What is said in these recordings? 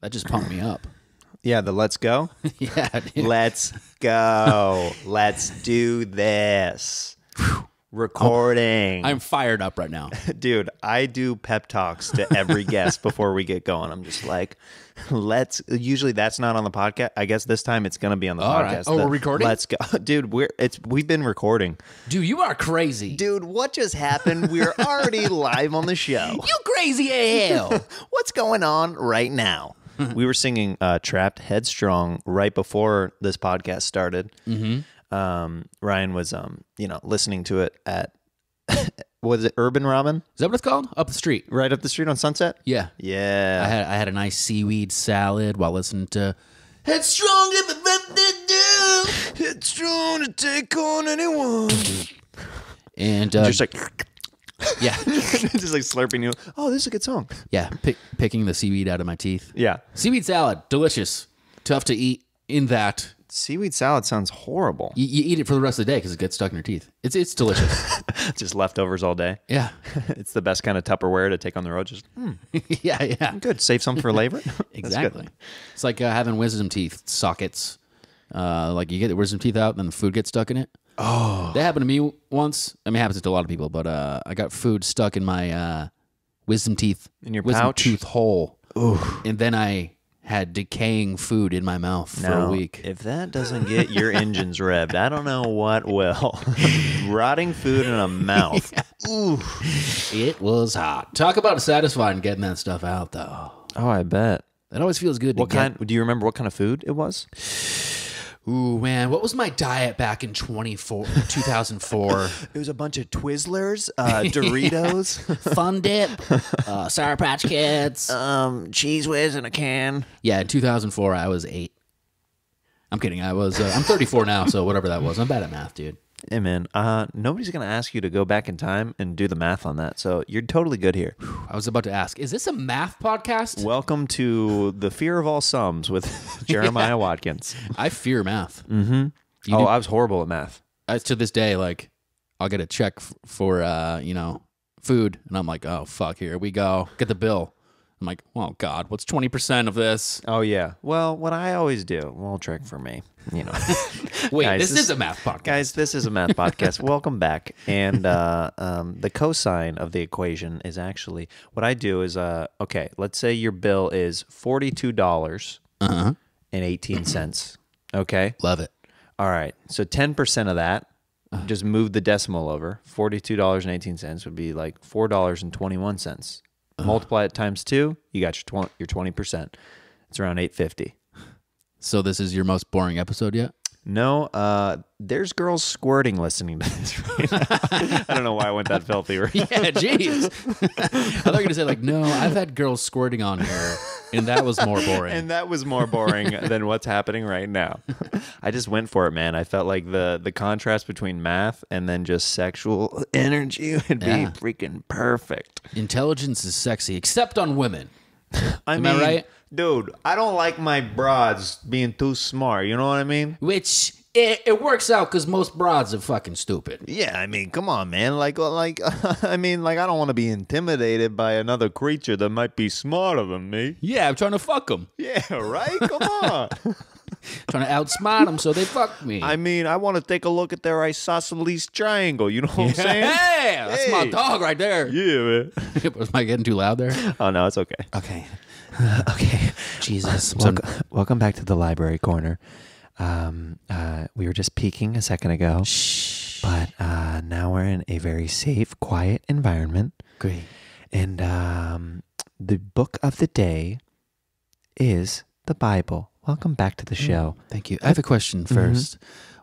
That just pumped me up. Yeah, the let's go. Yeah, dude. Let's go. Let's do this. Recording. I'm fired up right now. Dude, I do pep talks to every guest before we get going. I'm just like, usually that's not on the podcast. I guess this time it's going to be on the podcast. Right. Oh, we're recording? Let's go. Dude, we've been recording. Dude, you are crazy. Dude, what just happened? We're already live on the show. You crazy as hell. What's going on right now? We were singing Trapped Headstrong right before this podcast started. Mm-hmm. Ryan was, listening to it at, was it Urban Ramen? Is that what it's called? Up the street. Right up the street on Sunset? Yeah. Yeah. I had a nice seaweed salad while listening to Headstrong in the Headstrong to take on anyone. And just like, yeah. just like slurping you. Oh, this is a good song. Yeah, picking the seaweed out of my teeth. Yeah. Seaweed salad, delicious. Tough to eat in that. Seaweed salad sounds horrible. You eat it for the rest of the day because it gets stuck in your teeth. It's delicious. Just leftovers all day. Yeah. It's the best kind of Tupperware to take on the road. Just yeah. Good. Save some for later. Exactly. It's like having wisdom teeth sockets. Like you get the wisdom teeth out, and then the food gets stuck in it. Oh. That happened to me once. I mean, it happens to a lot of people, but I got food stuck in my wisdom teeth. In your wisdom pouch? tooth hole. Ooh. And then I had decaying food in my mouth for a week. If that doesn't get your engines revved, I don't know what will. Rotting food in a mouth. Yeah. Ooh. It was hot. Talk about satisfying getting that stuff out, though. Oh, I bet. It always feels good. Do you remember what kind of food it was? Ooh, man. What was my diet back in 2004? It was a bunch of Twizzlers, Doritos, Fun Dip, Sour Patch Kids, Cheese Whiz in a can. Yeah, in 2004, I was 8. I'm kidding. I'm 34 now, so whatever that was. I'm bad at math, dude. Hey, man, nobody's going to ask you to go back in time and do the math on that, so you're totally good here. I was about to ask, is this a math podcast? Welcome to The Fear of All Sums with Jeremiah Watkins. I fear math. Mm-hmm. I was horrible at math. To this day, like, I'll get a check for, food, and I'm like, oh, fuck, here we go. Get the bill. I'm like, oh, God, what's 20% of this? Oh, yeah. Well, what I always do, trick for me, Wait, guys, this is a math podcast. Guys, this is a math podcast. Welcome back. And the cosine of the equation is actually, what I do is, okay, let's say your bill is $42.18. Okay? Love it. All right. So 10% of that, just move the decimal over. $42.18 would be like $4.21. Multiply it times 2, you got your 20%. It's around $8.50. So this is your most boring episode yet? No, there's girls squirting listening to this right now. I don't know why I went that filthy. Yeah, jeez. I thought you were going to say, like, no, I've had girls squirting on here, and that was more boring. And that was more boring than what's happening right now. I just went for it, man. I felt like the contrast between math and then just sexual energy would be freaking perfect. Intelligence is sexy, except on women. Am I right? Dude, I don't like my broads being too smart. You know what I mean? Which, it works out because most broads are fucking stupid. Yeah, I mean, come on, man. I don't want to be intimidated by another creature that might be smarter than me. Yeah, I'm trying to fuck them. Yeah, right? Come on. Trying to outsmart them so they fuck me. I mean, I want to take a look at their isosceles triangle. You know what I'm saying? Hey, that's my dog right there. Yeah, man. Was I getting too loud there? Oh, no, it's okay. Okay. Okay. Jesus. Welcome back to the library corner. We were just peeking a second ago. Shh. But now we're in a very safe, quiet environment. Great. And the book of the day is the Bible. Welcome back to the show. Thank you. I have a question first.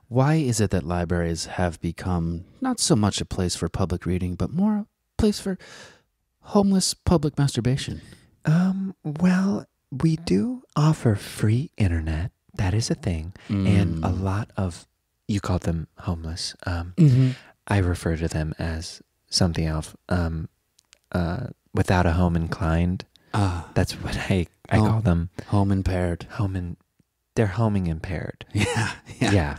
Why is it that libraries have become not so much a place for public reading, but more a place for homeless public masturbation? Well, we do offer free internet. That is a thing. And a lot of, you call them homeless. I refer to them as something else. Without a home inclined. That's what I call them. Home impaired. they're homing impaired. Yeah. Yeah.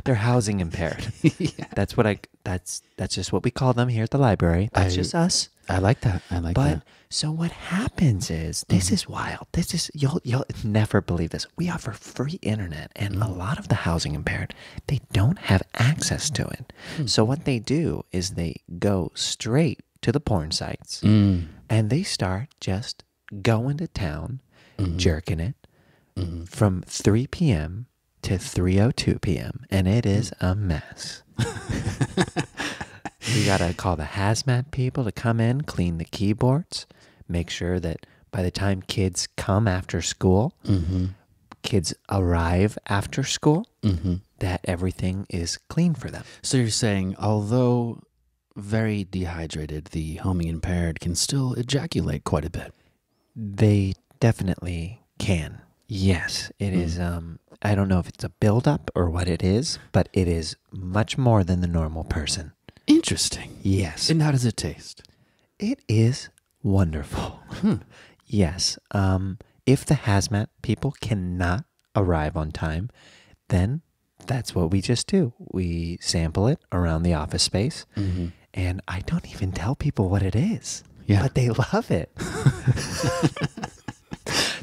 They're housing impaired. Yeah. That's just what we call them here at the library. That's just us. I like that. I like that. But so what happens is, this is wild. This is, you'll never believe this. We offer free internet, and a lot of the housing impaired, they don't have access to it. So what they do is they go straight to the porn sites, and they start just going to town, jerking it from 3 p.m. to 3:02 p.m. And it is a mess. We got to call the hazmat people to come in, clean the keyboards, make sure that by the time kids come after school, kids arrive after school, that everything is clean for them. So you're saying, although very dehydrated, the homing impaired can still ejaculate quite a bit. They definitely can. Yes, it is. I don't know if it's a buildup or what it is, but it is much more than the normal person. Interesting. Yes. And how does it taste? It is wonderful. Yes. If the hazmat people cannot arrive on time, then that's what we just do. We sample it around the office space, and I don't even tell people what it is. Yeah. But they love it.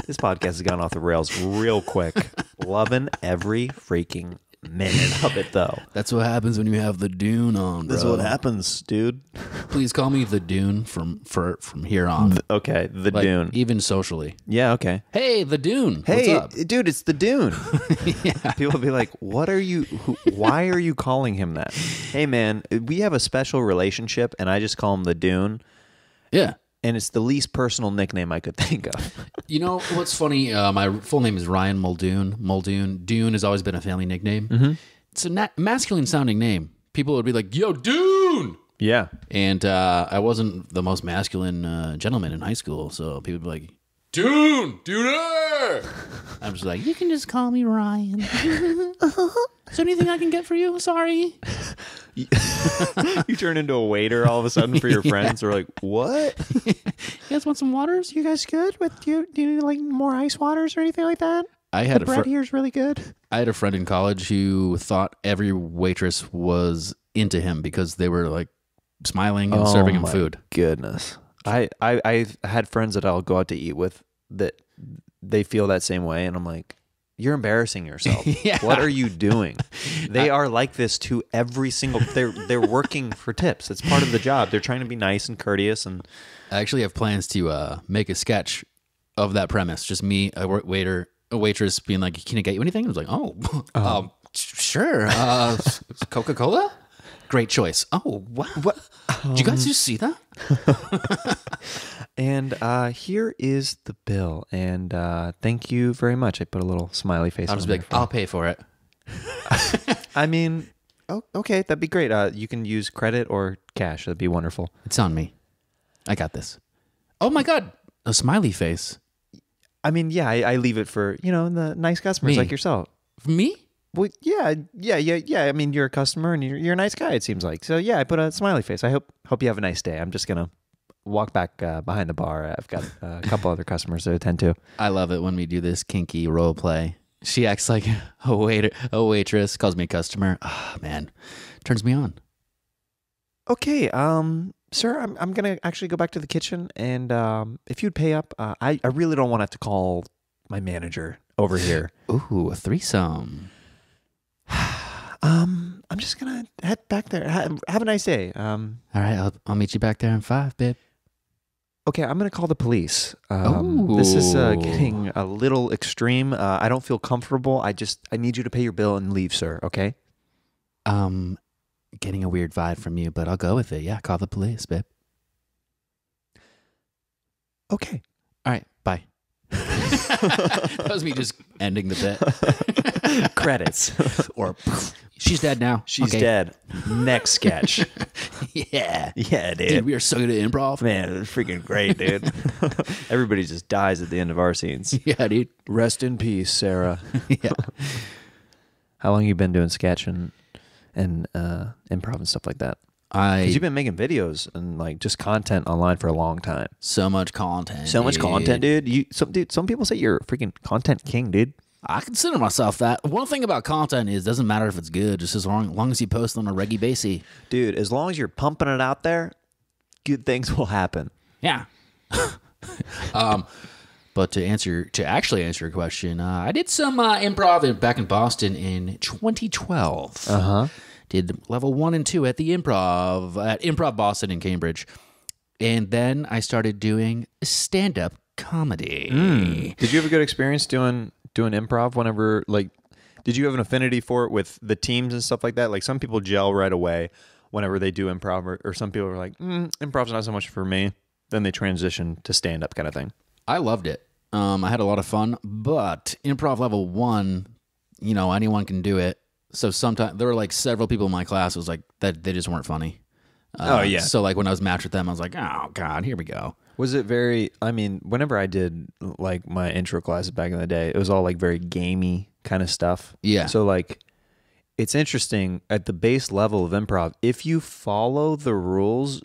This podcast has gone off the rails real quick. Loving every freaking minute of it, though. That's what happens when you have the Dune on, bro. This is what happens, dude. Please call me the Dune from here on. Okay, the Like, Dune. even socially. Yeah, okay. Hey, the Dune. Hey, what's up? dude, it's the Dune. Yeah. People will be like, "What are you? Why are you calling him that?" Hey, man, we have a special relationship, and I just call him the Dune. Yeah. And it's the least personal nickname I could think of. You know what's funny? My full name is Ryan Muldoon. Muldoon. Dune has always been a family nickname. It's a masculine sounding name. People would be like, "Yo, Dune!" Yeah. And I wasn't the most masculine gentleman in high school, so people would be like, "Dune! Duner!" I'm just like, "You can just call me Ryan." Is there anything I can get for you? Sorry. You turn into a waiter all of a sudden for your friends. They're like, "What? You guys want some waters? You guys good? Do you need like more ice waters or anything like that? I had The bread here's really good." I had a friend in college who thought every waitress was into him because they were like smiling and serving him food. Goodness. I've had friends that I'll go out to eat with that they feel that same way, and I'm like, you're embarrassing yourself. Yeah. What are you doing? They are like this to every single. They're working for tips. It's part of the job. They're trying to be nice and courteous. And I actually have plans to make a sketch of that premise. Just me, a waitress being like, "Can I get you anything?" I was like, "Oh, sure. Coca-Cola? Great choice." Oh, wow. What? Did you guys just see that? And here is the bill. And thank you very much. I put a little smiley face I'll on just be there like, "I'll pay for it." I mean, okay, that'd be great. You can use credit or cash. That'd be wonderful. It's on me. I got this. Oh my God, a smiley face. I mean, yeah, I leave it for, the nice customers Me. like yourself. Me? Well, yeah. I mean, you're a customer and you're a nice guy, it seems like. So, yeah, I put a smiley face. I hope you have a nice day. I'm just going to walk back behind the bar. I've got a couple other customers to attend to. I love it when we do this kinky role play. She acts like a waitress, calls me a customer. Oh, man, turns me on. Okay, sir, I'm going to actually go back to the kitchen. And if you'd pay up, I really don't want to have to call my manager over here. Ooh, a threesome. I'm just gonna head back there. Have a nice day. All right, I'll meet you back there in 5, babe. Okay, I'm gonna call the police. This is getting a little extreme. I don't feel comfortable. I need you to pay your bill and leave, sir. Okay. Getting a weird vibe from you, but I'll go with it. Yeah, call the police, babe. Okay. All right, bye. That was me just ending the bit. Credits. Or she's dead now. She's Okay. dead. Next sketch. Yeah. Yeah, Dude, we are so good at improv. Man, it was freaking great, dude. Everybody just dies at the end of our scenes. Yeah, dude. Rest in peace, Sarah. Yeah. How long you been doing sketch and improv and stuff like that? Because you've been making videos and like just content online for a long time. So much content. So much content, dude. Some people say you're a freaking content king, dude. I consider myself that. One thing about content is it doesn't matter if it's good, just as long as you post on a regular basis. Dude, as long as you're pumping it out there, good things will happen. Yeah. But to actually answer your question, I did some improv back in Boston in 2012. Did level 1 and 2 at the Improv Boston in Cambridge, and then I started doing stand-up comedy. Did you have a good experience doing improv? Whenever, like, did you have an affinity for it with the teams and stuff like that? Like, some people gel right away whenever they do improv, or some people are like, improv's not so much for me. Then they transition to stand-up kind of thing. I loved it. I had a lot of fun, but improv level 1, anyone can do it. So sometimes there were like several people in my class who was like that they just weren't funny. So like when I was matched with them, I was like, oh God, here we go. Was it very, whenever I did like my intro classes back in the day, it was all like very gamey kind of stuff. Yeah. So like, it's interesting at the base level of improv, if you follow the rules,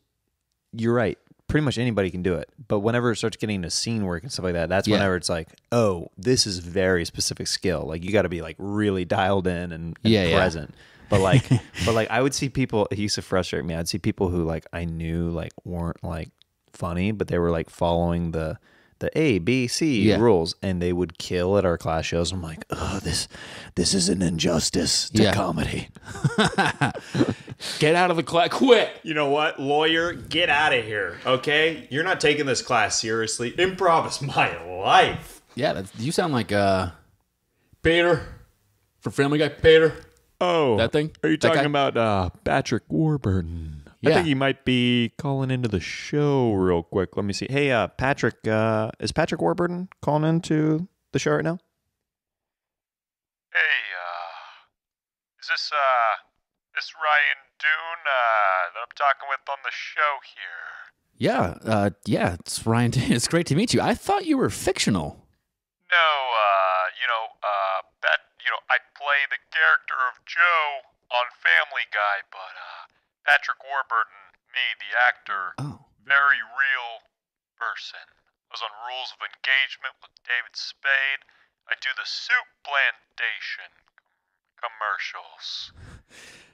you're right. Pretty much anybody can do it. But whenever it starts getting into scene work and stuff like that, that's whenever it's like, oh, this is very specific skill. Like you got to be like really dialed in and present. But like, I would see people, it used to frustrate me. I'd see people who like I knew like weren't like funny, but they were like following the A, B, C rules, and they would kill at our class shows. I'm like, oh, this is an injustice to comedy. Get out of the class, quit. You know what, lawyer? Get out of here, okay? You're not taking this class seriously. Improv is my life. Yeah, you sound like Peter from Family Guy. Peter. Oh, that thing? Are you talking about Patrick Warburton? Yeah. I think he might be calling into the show real quick. Let me see. Hey, Patrick, is Patrick Warburton calling into the show right now? Hey, is this Ry Doon that I'm talking with on the show here? Yeah, it's Ryan. It's great to meet you. I thought you were fictional. No, I play the character of Joe on Family Guy, but Patrick Warburton, me, the actor, very real person. I was on Rules of Engagement with David Spade. I do the Soup Plantation commercials.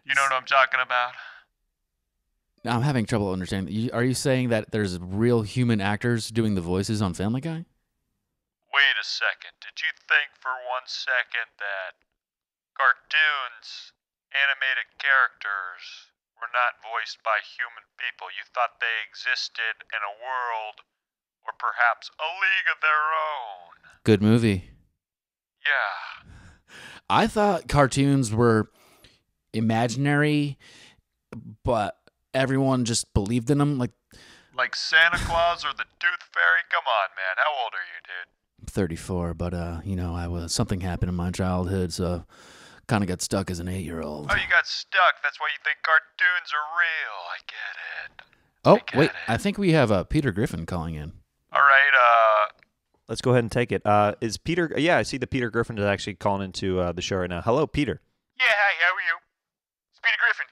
You know what I'm talking about? Now, I'm having trouble understanding. Are you saying that there's real human actors doing the voices on Family Guy? Wait a second. Did you think for 1 second that cartoons, animated characters, were not voiced by human people? You thought they existed in a world, or perhaps a league of their own? Good movie. Yeah. I thought cartoons were imaginary, but everyone just believed in them. Like Santa Claus or the Tooth Fairy? Come on, man. How old are you, dude? I'm 34, but something happened in my childhood, so kind of got stuck as an 8-year-old. Oh, you got stuck. That's why you think cartoons are real. I get it. Wait. I think we have Peter Griffin calling in. All right, Let's go ahead and take it. Is Peter? Yeah, I see that Peter Griffin is actually calling into the show right now. Hello, Peter. Yeah, hi, how are you? It's Peter Griffin.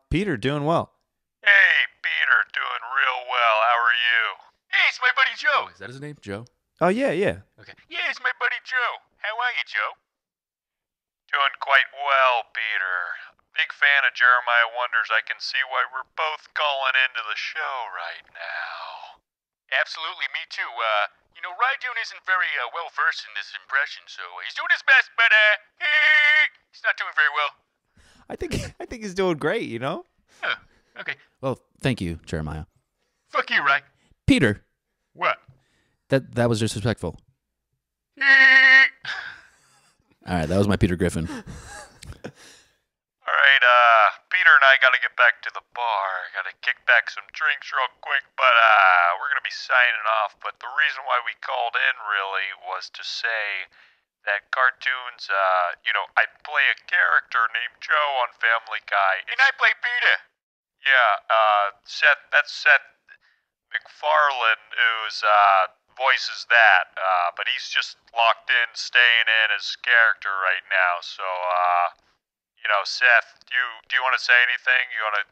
Peter, doing well. Hey, Peter, doing real well. How are you? Hey, it's my buddy Joe. Is that his name, Joe? Oh, yeah. Okay. Yeah, it's my buddy Joe. How are you, Joe? Doing quite well, Peter. Big fan of Jeremiah Wonders. I can see why we're both calling into the show right now. Absolutely, me too. Ry Doon isn't very well-versed in this impression, so he's doing his best, but he's not doing very well. I think he's doing great, Oh, okay. Well, thank you, Jeremiah. Fuck you, Ry. Peter. What? That was disrespectful. All right, that was my Peter Griffin. All right, Peter and I got to get back to the bar. Got to kick back some drinks real quick, but we're going to be signing off. But the reason why we called in really was to say that cartoons, I play a character named Joe on Family Guy. And I play Peter. Yeah, that's Seth MacFarlane, who's voices that, but he's just locked in, staying in his character right now. So, Seth, do you want to say anything? You want to,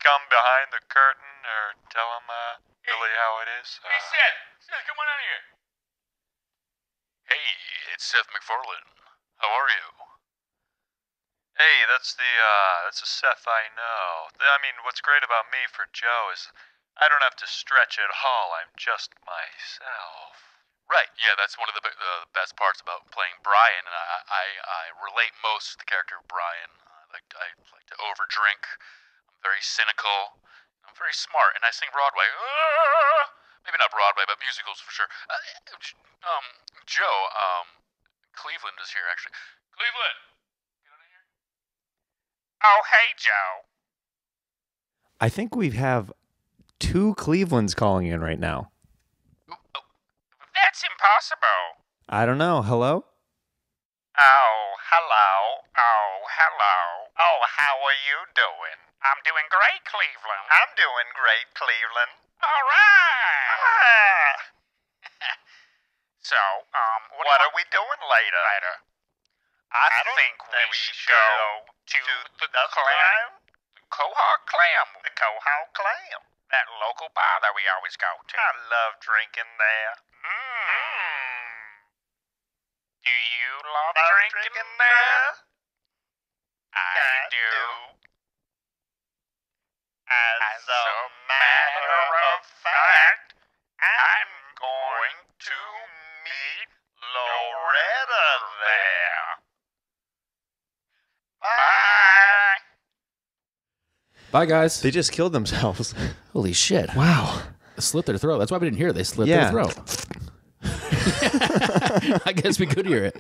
come behind the curtain or tell him really how it is? Hey, Seth, come on out here. Hey, it's Seth MacFarlane. How are you? Hey, that's the Seth I know. I mean, what's great about me for Joe is I don't have to stretch at all. I'm just myself. Right, yeah, that's one of the best parts about playing Brian, and I relate most to the character of Brian. I like to overdrink. I'm very cynical. I'm very smart, and I sing Broadway. Maybe not Broadway, but musicals for sure. Joe, Cleveland is here, actually. Cleveland! Get out of here. Oh, hey, Joe. I think we have 2 Clevelands calling in right now. That's impossible. I don't know. Hello? Oh, hello. Oh, hello. Oh, how are you doing? I'm doing great, Cleveland. I'm doing great, Cleveland. All right. So, what are we doing later? I think we should go to the clam. The Quahog Clam. The Quahog Clam. That local bar that we always go to. I love drinking there. Do you love drinking there? I do. As a matter of fact, I'm going to meet Loretta there. Bye. Bye, guys. They just killed themselves. Holy shit. Wow. Slit their throat. That's why we didn't hear it. They slit their throat. I guess we could hear it.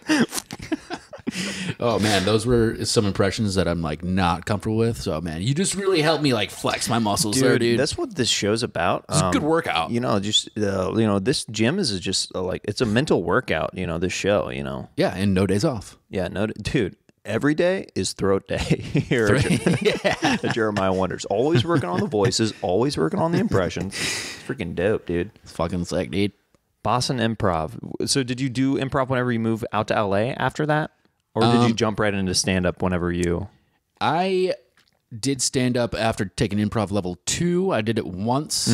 Oh man, those were some impressions that I'm like not comfortable with. So man, you just really helped me like flex my muscles there, dude. That's what this show's about. It's a good workout. You know, just this gym is just like it's a mental workout. You know, this show. You know. Yeah, and no days off. Yeah, no, dude. Every day is throat day here at Jeremiah Wonders. Always working on the voices, always working on the impressions. It's freaking dope, dude. It's fucking sick, dude. Boston Improv. So did you do improv whenever you moved out to LA after that? Or did you jump right into stand-up whenever you... I did stand-up after taking improv level 2. I did it once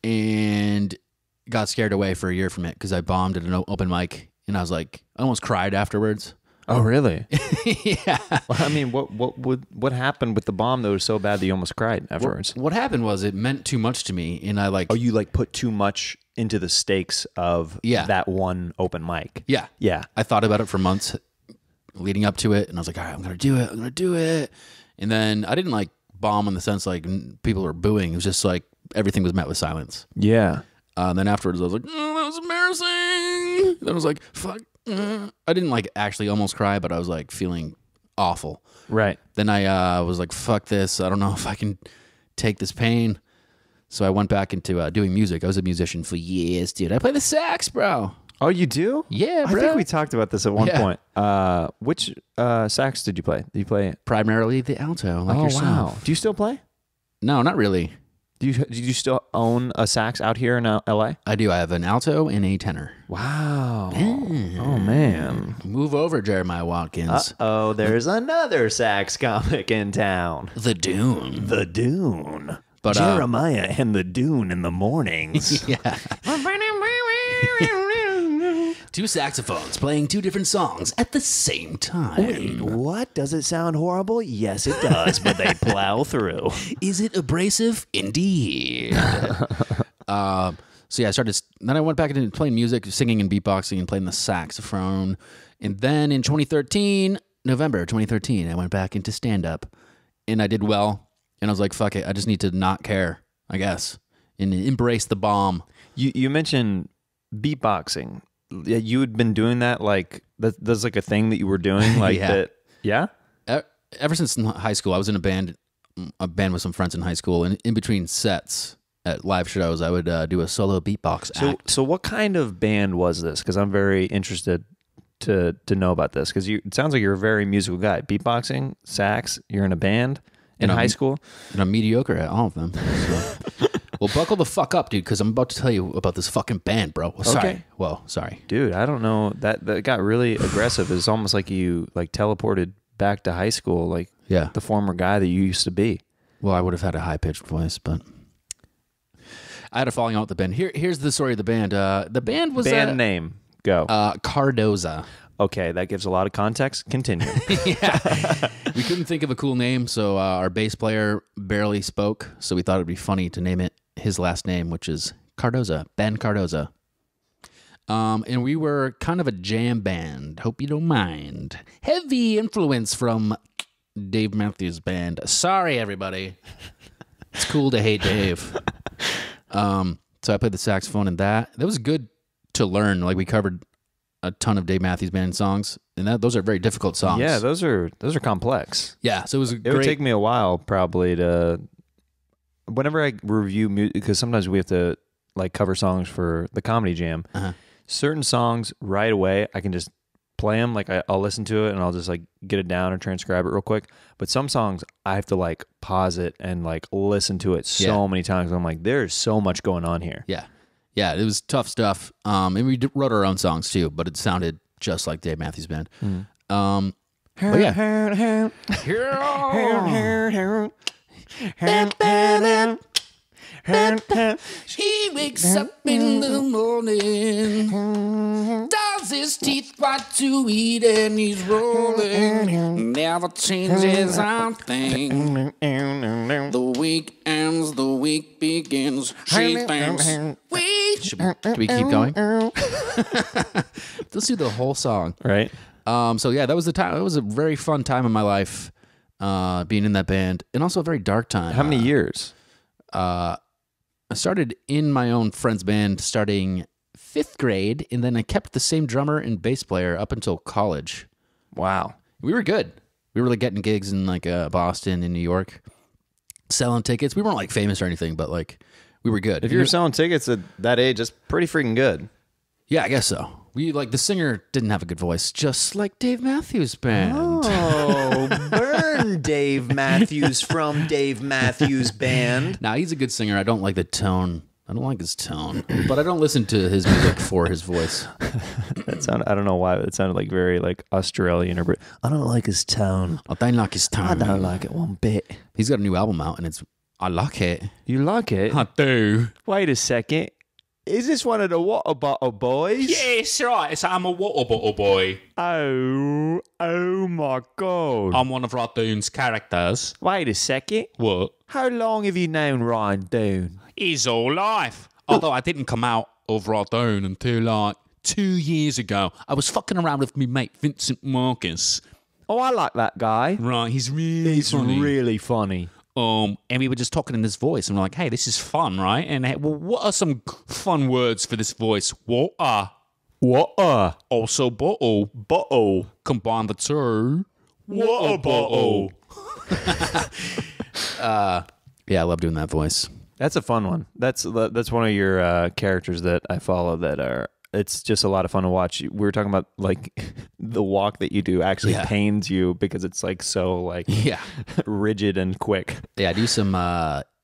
and got scared away for a year from it because I bombed at an open mic and I was like, I almost cried afterwards. Oh, really? Yeah. Well, I mean, what happened with the bomb that was so bad that you almost cried afterwards? What happened was it meant too much to me and I like... Oh, you like put too much into the stakes of that one open mic. Yeah. Yeah. I thought about it for months leading up to it and I was like, all right, I'm going to do it. And then I didn't like bomb in the sense like people were booing. It was just like everything was met with silence. Yeah. Then afterwards I was like, oh, that was embarrassing. Then I was like, fuck. I didn't like actually almost cry, but I was like feeling awful. Right. Then I was like, fuck this. I don't know if I can take this pain. So I went back into doing music. I was a musician for years, dude. I play the sax, bro. Oh, you do? Yeah, bro. I think we talked about this at one point. Which sax did you play? Did you play primarily the alto, like yourself? Wow. Do you still play? No, not really. Do you still own a sax out here in LA? I do. I have an alto and a tenor. Wow. Oh, man. Move over, Jeremiah Watkins. Uh-oh, there's another sax comic in town. The Doon. The Doon. But, Jeremiah and the Doon in the mornings. Yeah. 2 saxophones playing 2 different songs at the same time. Wait, what? Does it sound horrible? Yes, it does, but they plow through. Is it abrasive? Indeed. So yeah, then I went back into playing music, singing and beatboxing and playing the saxophone. And then in November 2013, I went back into stand-up and I did well. And I was like, fuck it, I just need to not care, I guess, and embrace the bomb. You mentioned beatboxing. You had been doing that, like that's like a thing that you were doing, like that. Yeah. Ever since high school, I was in a band with some friends in high school, and in between sets at live shows, I would do a solo beatbox act. So what kind of band was this? Because I'm very interested to know about this. Because it sounds like you're a very musical guy. Beatboxing, sax. You're in a band in high school, and I'm mediocre at all of them. So. Well, buckle the fuck up, dude, because I'm about to tell you about this fucking band, bro. Sorry. Okay. Well, sorry. Dude, I don't know. That got really aggressive. It's almost like you like teleported back to high school, like the former guy that you used to be. Well, I would have had a high-pitched voice, but I had a falling out with the band. Here's the story of the band. The band was... Band name. Go. Cardoza. Okay, that gives a lot of context. Continue. Yeah. We couldn't think of a cool name, so our bass player barely spoke, so we thought it'd be funny to name it his last name, which is Cardoza, Ben Cardoza. And we were kind of a jam band. Hope you don't mind. Heavy influence from Dave Matthews Band. Sorry, everybody. It's cool to hate Dave. So I played the saxophone in that. That was good to learn. Like, we covered a ton of Dave Matthews Band songs, and those are very difficult songs. Yeah, those are complex. Yeah, so it was It would take me a while probably to, whenever I review music, because sometimes we have to like cover songs for the Comedy Jam. Certain songs right away I can just play them, like I'll listen to it and I'll just like get it down or transcribe it real quick. But some songs I have to like pause it and like listen to it so many times. I'm like, there's so much going on here. Yeah, it was tough stuff. And we wrote our own songs too, but it sounded just like Dave Matthews Band. But yeah. He wakes up in the morning, does his teeth white to eat, and he's rolling. Never changes a thing. The week ends, the week begins. She thinks, should we keep going? Let's do the whole song. Right. So yeah, that was the time. It was a very fun time in my life, being in that band, and also a very dark time. How many years? I started in my own friend's band starting 5th grade, and then I kept the same drummer and bass player up until college. Wow. We were good. We were like getting gigs in like Boston and New York, selling tickets. We weren't like famous or anything, but like we were good. If you were selling tickets at that age, that's pretty freaking good. Yeah, I guess so. We like the singer didn't have a good voice, just like Dave Matthews Band. Oh, burn Dave Matthews from Dave Matthews Band. Now he's a good singer. I don't like the tone. I don't like his tone, but I don't listen to his music for his voice. That sounded, I don't know why, but it sounded like very like Australian or I don't like his tone. I don't like his tone. I don't like it one bit. He's got a new album out, and I like it. You like it? I do. Wait a second. Is this one of the water bottle boys? Yes, right. I'm a water bottle boy. Oh my God. I'm one of Ry Doon's characters. Wait a second. What? How long have you known Ry Doon? His whole life. Although I didn't come out of Ry Doon until like 2 years ago. I was fucking around with my mate Vincent Marcus. Oh, I like that guy. Right, he's really funny. And we were just talking in this voice, and we're like, hey, this is fun, right? And well, what are some fun words for this voice? Water. Also bottle. Combine the two. Water bottle. Yeah, I love doing that voice. That's a fun one. That's one of your characters that I follow that are, it's just a lot of fun to watch. We were talking about like the walk that you do actually pains you because it's like so like rigid and quick. Yeah, I do some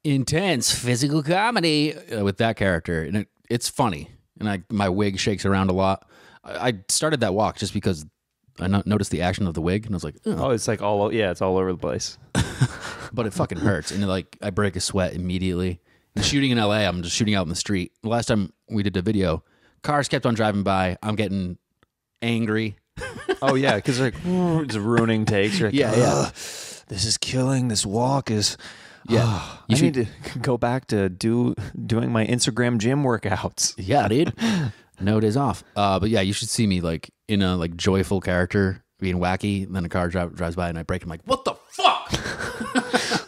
intense physical comedy with that character, and it's funny. And my wig shakes around a lot. I started that walk just because I noticed the action of the wig, and I was like, oh, it's like it's all over the place. But it fucking hurts, and like I break a sweat immediately. And shooting in LA, I'm just shooting out in the street. The last time we did a video, cars kept on driving by. I'm getting angry. Oh yeah, because like it's ruining takes. You're like, this is killing. This walk is. Yeah, I need to go back to doing my Instagram gym workouts. Yeah, dude. No days off. But yeah, you should see me like in a like joyful character being wacky, and then a car drives by and I break. I'm like, what the fuck?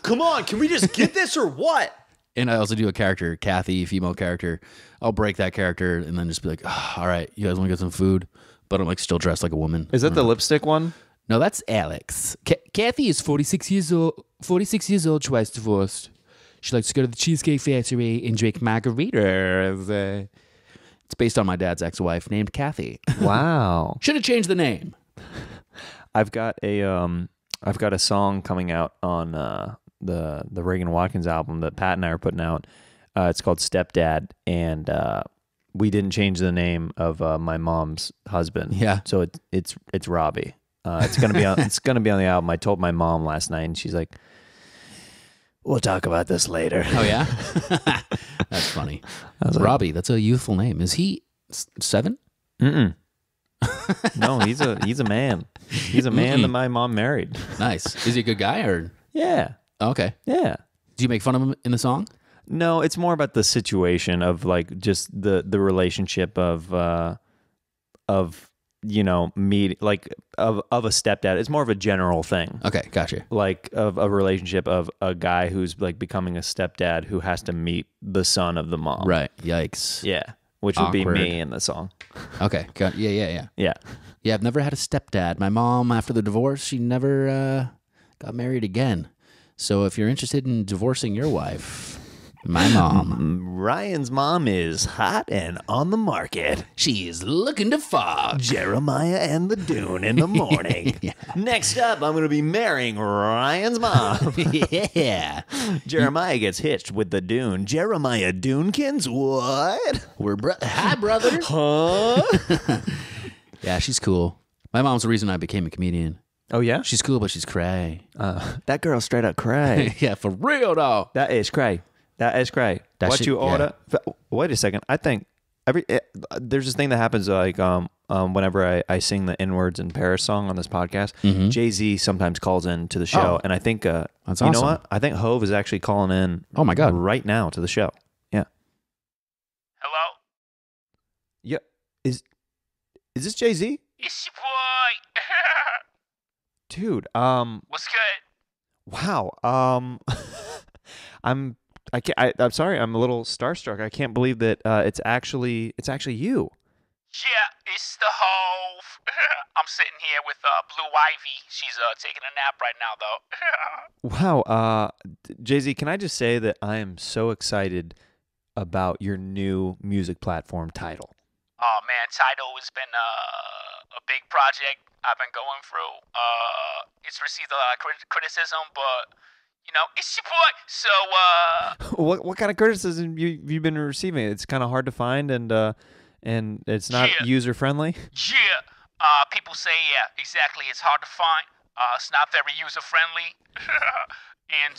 Come on, can we just get this or what? And I also do a character, Kathy, female character. I'll break that character and then just be like, all right, you guys want to get some food? But I'm like still dressed like a woman. Is that the lipstick one? No, that's Alex. Kathy is 46 years old, twice divorced. She likes to go to the Cheesecake Factory and drink margaritas. It's based on my dad's ex-wife named Kathy. Wow. Should have changed the name. I've got a song coming out on the Reagan Watkins album that Pat and I are putting out. It's called Stepdad, and we didn't change the name of my mom's husband. Yeah. So it's Robbie. It's gonna be on the album. I told my mom last night, and she's like, "We'll talk about this later." Oh yeah, that's funny. Robbie, that's a youthful name. Is he 7? Mm-mm. No, he's a man. He's a man that my mom married. Nice. Is he a good guy or? Yeah. Okay. Yeah. Do you make fun of him in the song? No, it's more about the situation of like just the relationship of meet like of a stepdad. It's more of a general thing. Okay, gotcha. Like of a relationship of a guy who's like becoming a stepdad who has to meet the son of the mom. Right. Yikes. Yeah. Which would Awkward. be me in the song. Okay. Yeah. Yeah. Yeah, I've never had a stepdad. My mom, after the divorce, she never got married again. So if you're interested in divorcing your wife, my mom. Ryan's mom is hot and on the market. She is looking to fuck. Jeremiah and the Dune in the morning. Yeah. Next up, I'm going to be marrying Ryan's mom. Yeah. Jeremiah gets hitched with the Dune. Jeremiah Dunekins? What? Hi, brother. Huh? Yeah, she's cool. My mom's the reason I became a comedian. Oh, yeah? She's cool, but she's cray. That girl's straight up cray. Yeah, for real, though. That is cray. That is cray. That What shit- you yeah. order? Wait a second. I think there's this thing that happens like whenever I sing the N-words in Paris song on this podcast, Jay-Z sometimes calls in to the show. Oh. And I think, That's you know awesome. what? I think Hove is actually calling in Oh, my God. right now to the show. Yeah. Hello? Yeah. Is this Jay-Z? It's your boy. Dude, What's good? wow. I'm sorry. I'm a little starstruck. I can't believe that it's actually you. Yeah, it's the Hove. I'm sitting here with Blue Ivy. She's taking a nap right now, though. Wow. Jay-Z, can I just say that I am so excited about your new music platform Tidal. Oh man, Tidal has been a big project I've been going through. It's received a lot of criticism, but you know, it's your boy. So What kind of criticism you've been receiving? It's kind of hard to find and it's not Yeah. user friendly. yeah, people say yeah, exactly. It's hard to find. It's not very user friendly. And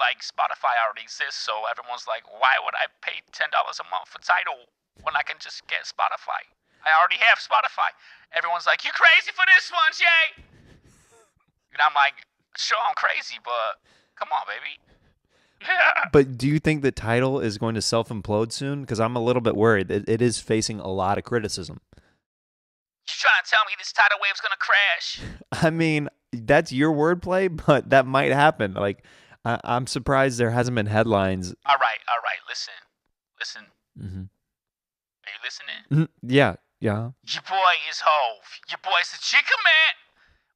like Spotify already exists, so everyone's like, why would I pay $10 a month for Tidal when I can just get Spotify? I already have Spotify. Everyone's like, you crazy for this one, Jay? And I'm like, sure, I'm crazy, but come on, baby. But do you think that Tidal is going to self-implode soon? Because I'm a little bit worried. It is facing a lot of criticism. You trying to tell me this tidal wave's gonna crash? I mean, that's your wordplay, but that might happen. Like, I'm surprised there hasn't been headlines. All right, listen. Mm-hmm. Are you listening? Yeah. Your boy is Hove. Your boy's a chicken man.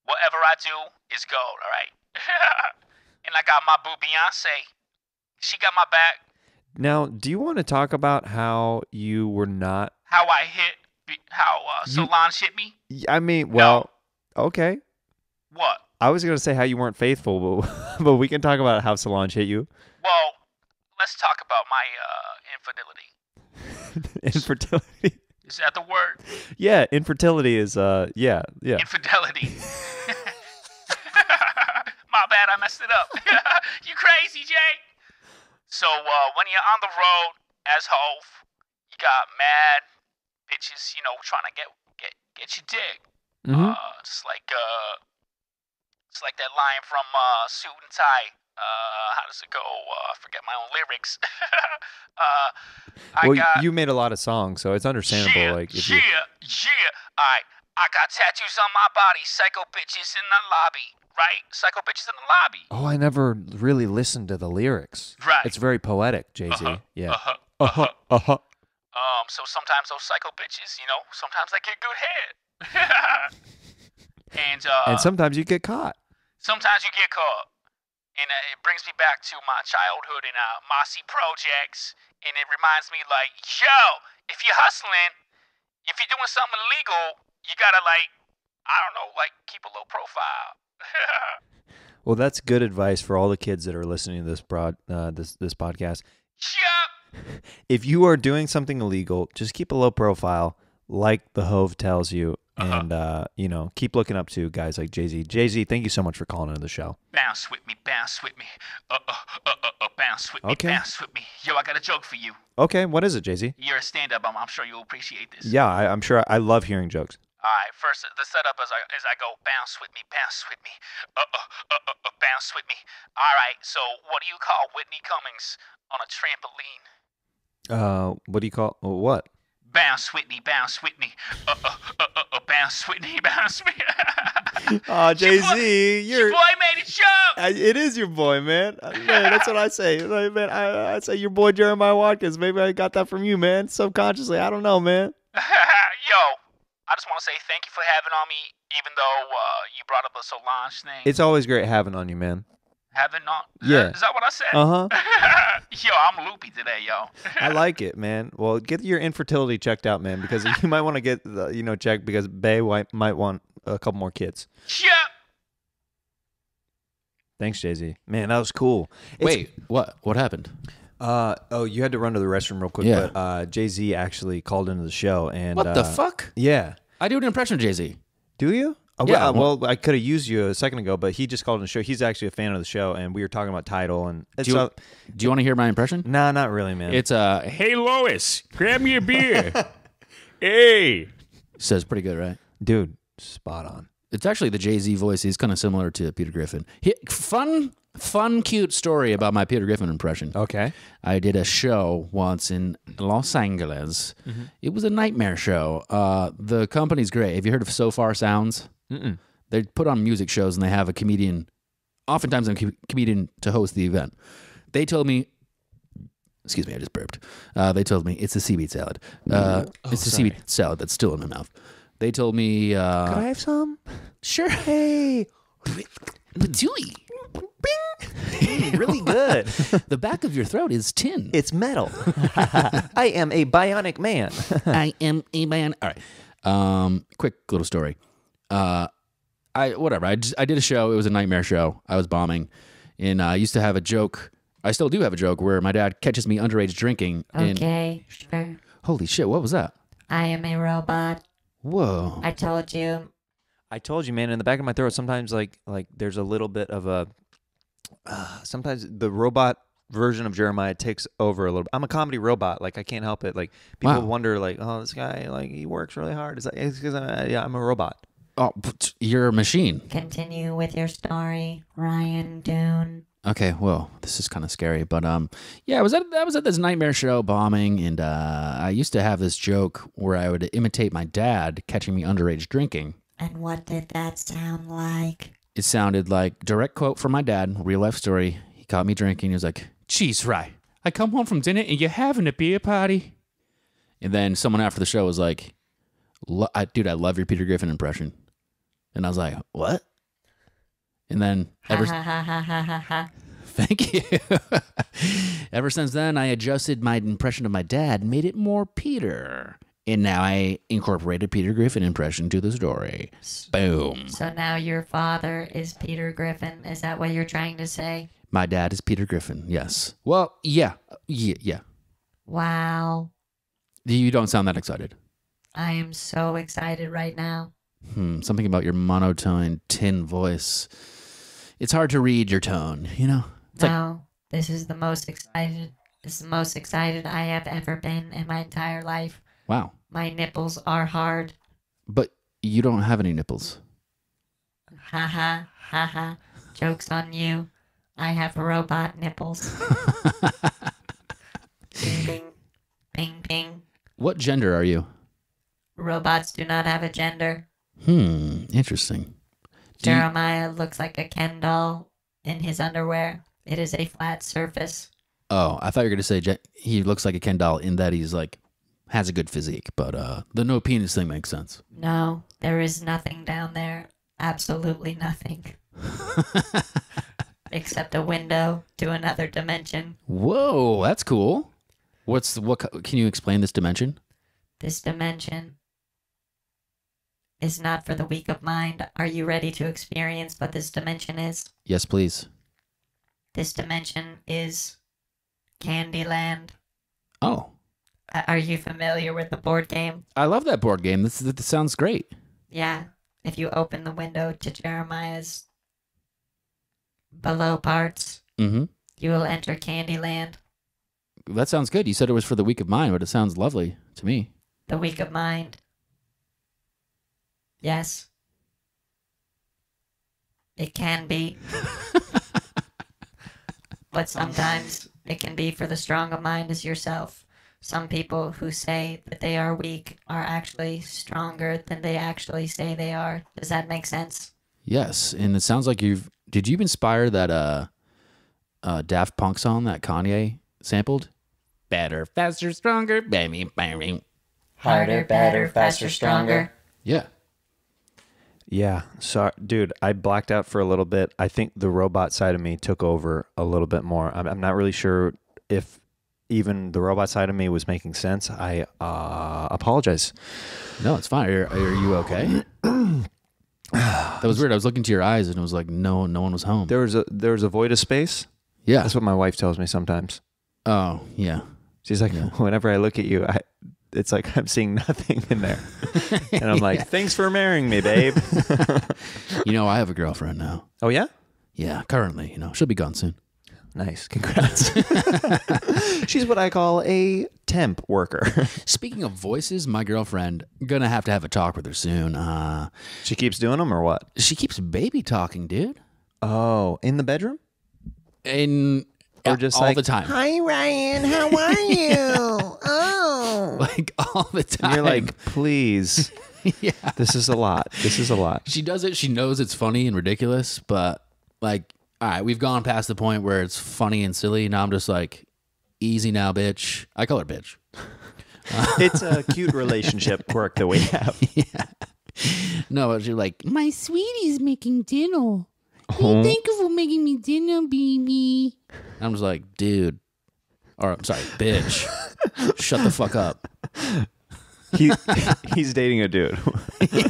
Whatever I do is gold, all right? And I got my boo Beyonce. She got my back. Now, do you want to talk about how you were not? How I hit, how Solange hit me. I mean, well, okay. What? I was going to say how you weren't faithful, but we can talk about how Solange hit you. Well, let's talk about my infidelity. Infertility. Is that the word? Yeah, infertility is yeah. Infidelity. My bad, I messed it up. You crazy, Jay? So when you're on the road as Hove, you got mad bitches, you know, trying to get your dick. Mhm. It's like that line from Suit and Tie. How does it go? I forget my own lyrics. You made a lot of songs, so it's understandable. Yeah, Like, if yeah. All right, I got tattoos on my body. Psycho bitches in the lobby, right? Psycho bitches in the lobby. Oh, I never really listened to the lyrics. Right. It's very poetic, Jay-Z. Yeah. So sometimes those psycho bitches, you know, sometimes they get good head. And sometimes you get caught. sometimes you get caught. And it brings me back to my childhood in Mossy Projects. And it reminds me, like, yo, if you're hustling, if you're doing something illegal, you gotta, like, I don't know, like, keep a low profile. Well, that's good advice for all the kids that are listening to this this podcast. Yup. If you are doing something illegal, just keep a low profile, like the Hove tells you, And, you know, keep looking up to guys like Jay-Z. Jay-Z, thank you so much for calling into the show. Bounce with me, bounce with me. Bounce with me, Okay. bounce with me. Yo, I got a joke for you. Okay, what is it, Jay-Z? You're a stand-up. I'm sure you'll appreciate this. Yeah, I'm sure I love hearing jokes. All right, first, the setup is I go, bounce with me, bounce with me. Bounce with me. All right, so what do you call Whitney Cummings on a trampoline? What do you call, what? Bounce Whitney, bounce Whitney. Bounce Whitney, bounce me. Oh, Jay-Z, Your boy made it show. it is your boy, man. Man, that's what I say. Like, man, I say your boy Jeremiah Watkins. Maybe I got that from you, man. Subconsciously, I don't know, man. Yo, I just want to say thank you for having on me, even though you brought up a Solange thing. It's always great having on you, man. Having on? Yeah. Is that what I said? Uh-huh. Yo, I'm loopy today, yo. I like it, man. Well, get your infertility checked out, man, because you might want to get, checked because Bay might want a couple more kids. Yeah. Thanks, Jay-Z. Man, that was cool. Wait, what? What happened? You had to run to the restroom real quick, Yeah. but Jay-Z actually called into the show. And What the fuck? Yeah. I do an impression of Jay-Z. Do you? Yeah, Well, I could have used you a second ago, but he just called in the show. He's actually a fan of the show, and we were talking about title. And Do you want to hear my impression? Nah, not really, man. It's Hey, Lois, grab me a beer. Hey. says pretty good, right? Dude, spot on. It's actually the Jay-Z voice. He's kind of similar to Peter Griffin. Fun, cute story about my Peter Griffin impression. Okay. I did a show once in Los Angeles. It was a nightmare show. The company's great. Have you heard of So Far Sounds? Mm-mm. They put on music shows and they have a comedian, oftentimes a comedian to host the event. They told me, excuse me, I just burped. They told me it's a seaweed salad. It's a seaweed salad that's still in my mouth. They told me, Could I have some? sure. Hey. Patooey. Really good. The back of your throat is tin. It's metal. I am a bionic man. I am a man. All right. Quick little story. I did a show. It was a nightmare show. I was bombing, and I used to have a joke. I still do have a joke where my dad catches me underage drinking. Okay, sure. Holy shit! What was that? I am a robot. Whoa! I told you. I told you, man. In the back of my throat, sometimes like there's a little bit of a. Sometimes the robot version of Jeremiah takes over a little bit. I'm a comedy robot. Like I can't help it. Like people Wow. wonder, like, oh, this guy, like he works really hard. Is that? It's because I'm a robot. Oh, you're a machine. Continue with your story, Ryan Doon. Okay, well, this is kind of scary, but yeah, I was at this nightmare show bombing, and I used to have this joke where I would imitate my dad catching me underage drinking. And what did that sound like? It sounded like direct quote from my dad, real life story. He caught me drinking. He was like, "Jeez, Ry, I come home from dinner and you're having a beer party." And then someone after the show was like, "Dude, I love your Peter Griffin impression." And I was like, "What?" And then Ha ha ha ha ha ha ha. thank you. Ever since then, I adjusted my impression of my dad and made it more Peter. And now I incorporated Peter Griffin impression to the story. Boom. So now your father is Peter Griffin. Is that what you're trying to say? My dad is Peter Griffin. Yes. Well, yeah. Wow. You don't sound that excited. I am so excited right now. Something about your monotone tin voice. It's hard to read your tone, you know? It's No, this is the most excited. This is the most excited I have ever been in my entire life. Wow. My nipples are hard. But you don't have any nipples. Ha ha ha ha. Joke's on you. I have robot nipples. Bing bing. Bing bing. What gender are you? Robots do not have a gender. Interesting. Do you- Jeremiah looks like a Ken doll in his underwear. It is a flat surface. Oh, I thought you were going to say he looks like a Ken doll in that he's like, has a good physique, but the no penis thing makes sense. No, there is nothing down there. Absolutely nothing. Except a window to another dimension. Whoa, that's cool. Can you explain this dimension? This dimension is not for the weak of mind. Are you ready to experience what this dimension is? Yes, please. This dimension is Candyland. Oh, Are you familiar with the board game? I love that board game. This sounds great. Yeah, if you open the window to Jeremiah's below parts, Mm-hmm. you will enter Candyland. That sounds good. You said it was for the week of mind, but it sounds lovely to me. The week of mind. Yes. It can be. But sometimes it can be for the strong of mind as yourself. Some people who say that they are weak are actually stronger than they actually say they are. Does that make sense? Yes, and it sounds like did you inspire that Daft Punk song that Kanye sampled? Better, faster, stronger, baby, baby. Harder, better, faster, stronger. Yeah. Yeah. Sorry, dude, I blacked out for a little bit. I think the robot side of me took over a little bit more. I'm not really sure if even the robot side of me was making sense. I apologize. No, it's fine. Are you okay? That was weird. I was looking to your eyes and it was like no one was home. There was a void of space. Yeah. That's what my wife tells me sometimes. Oh, yeah. She's like, whenever I look at you, it's like I'm seeing nothing in there. And I'm like, thanks for marrying me, babe. You know, I have a girlfriend now. Oh, yeah? Yeah, currently, she'll be gone soon. Nice. Congrats. She's what I call a temp worker. Speaking of voices, my girlfriend, gonna have to have a talk with her soon. She keeps doing them or what? She keeps baby talking, dude. Oh, in the bedroom? Or just all like, the time. Hi, Ryan. How are you? Oh. Like all the time. And you're like, please. Yeah. This is a lot. This is a lot. She does it. She knows it's funny and ridiculous, but like, all right, we've gone past the point where it's funny and silly. Now I'm just like, easy now, bitch. I call her bitch. It's a cute relationship quirk that we have. Yeah. No, but she's like, my sweetie's making dinner. Hey, thank you for making me dinner, baby. I'm just like, dude. Or, I'm sorry, bitch. Shut the fuck up. He's dating a dude.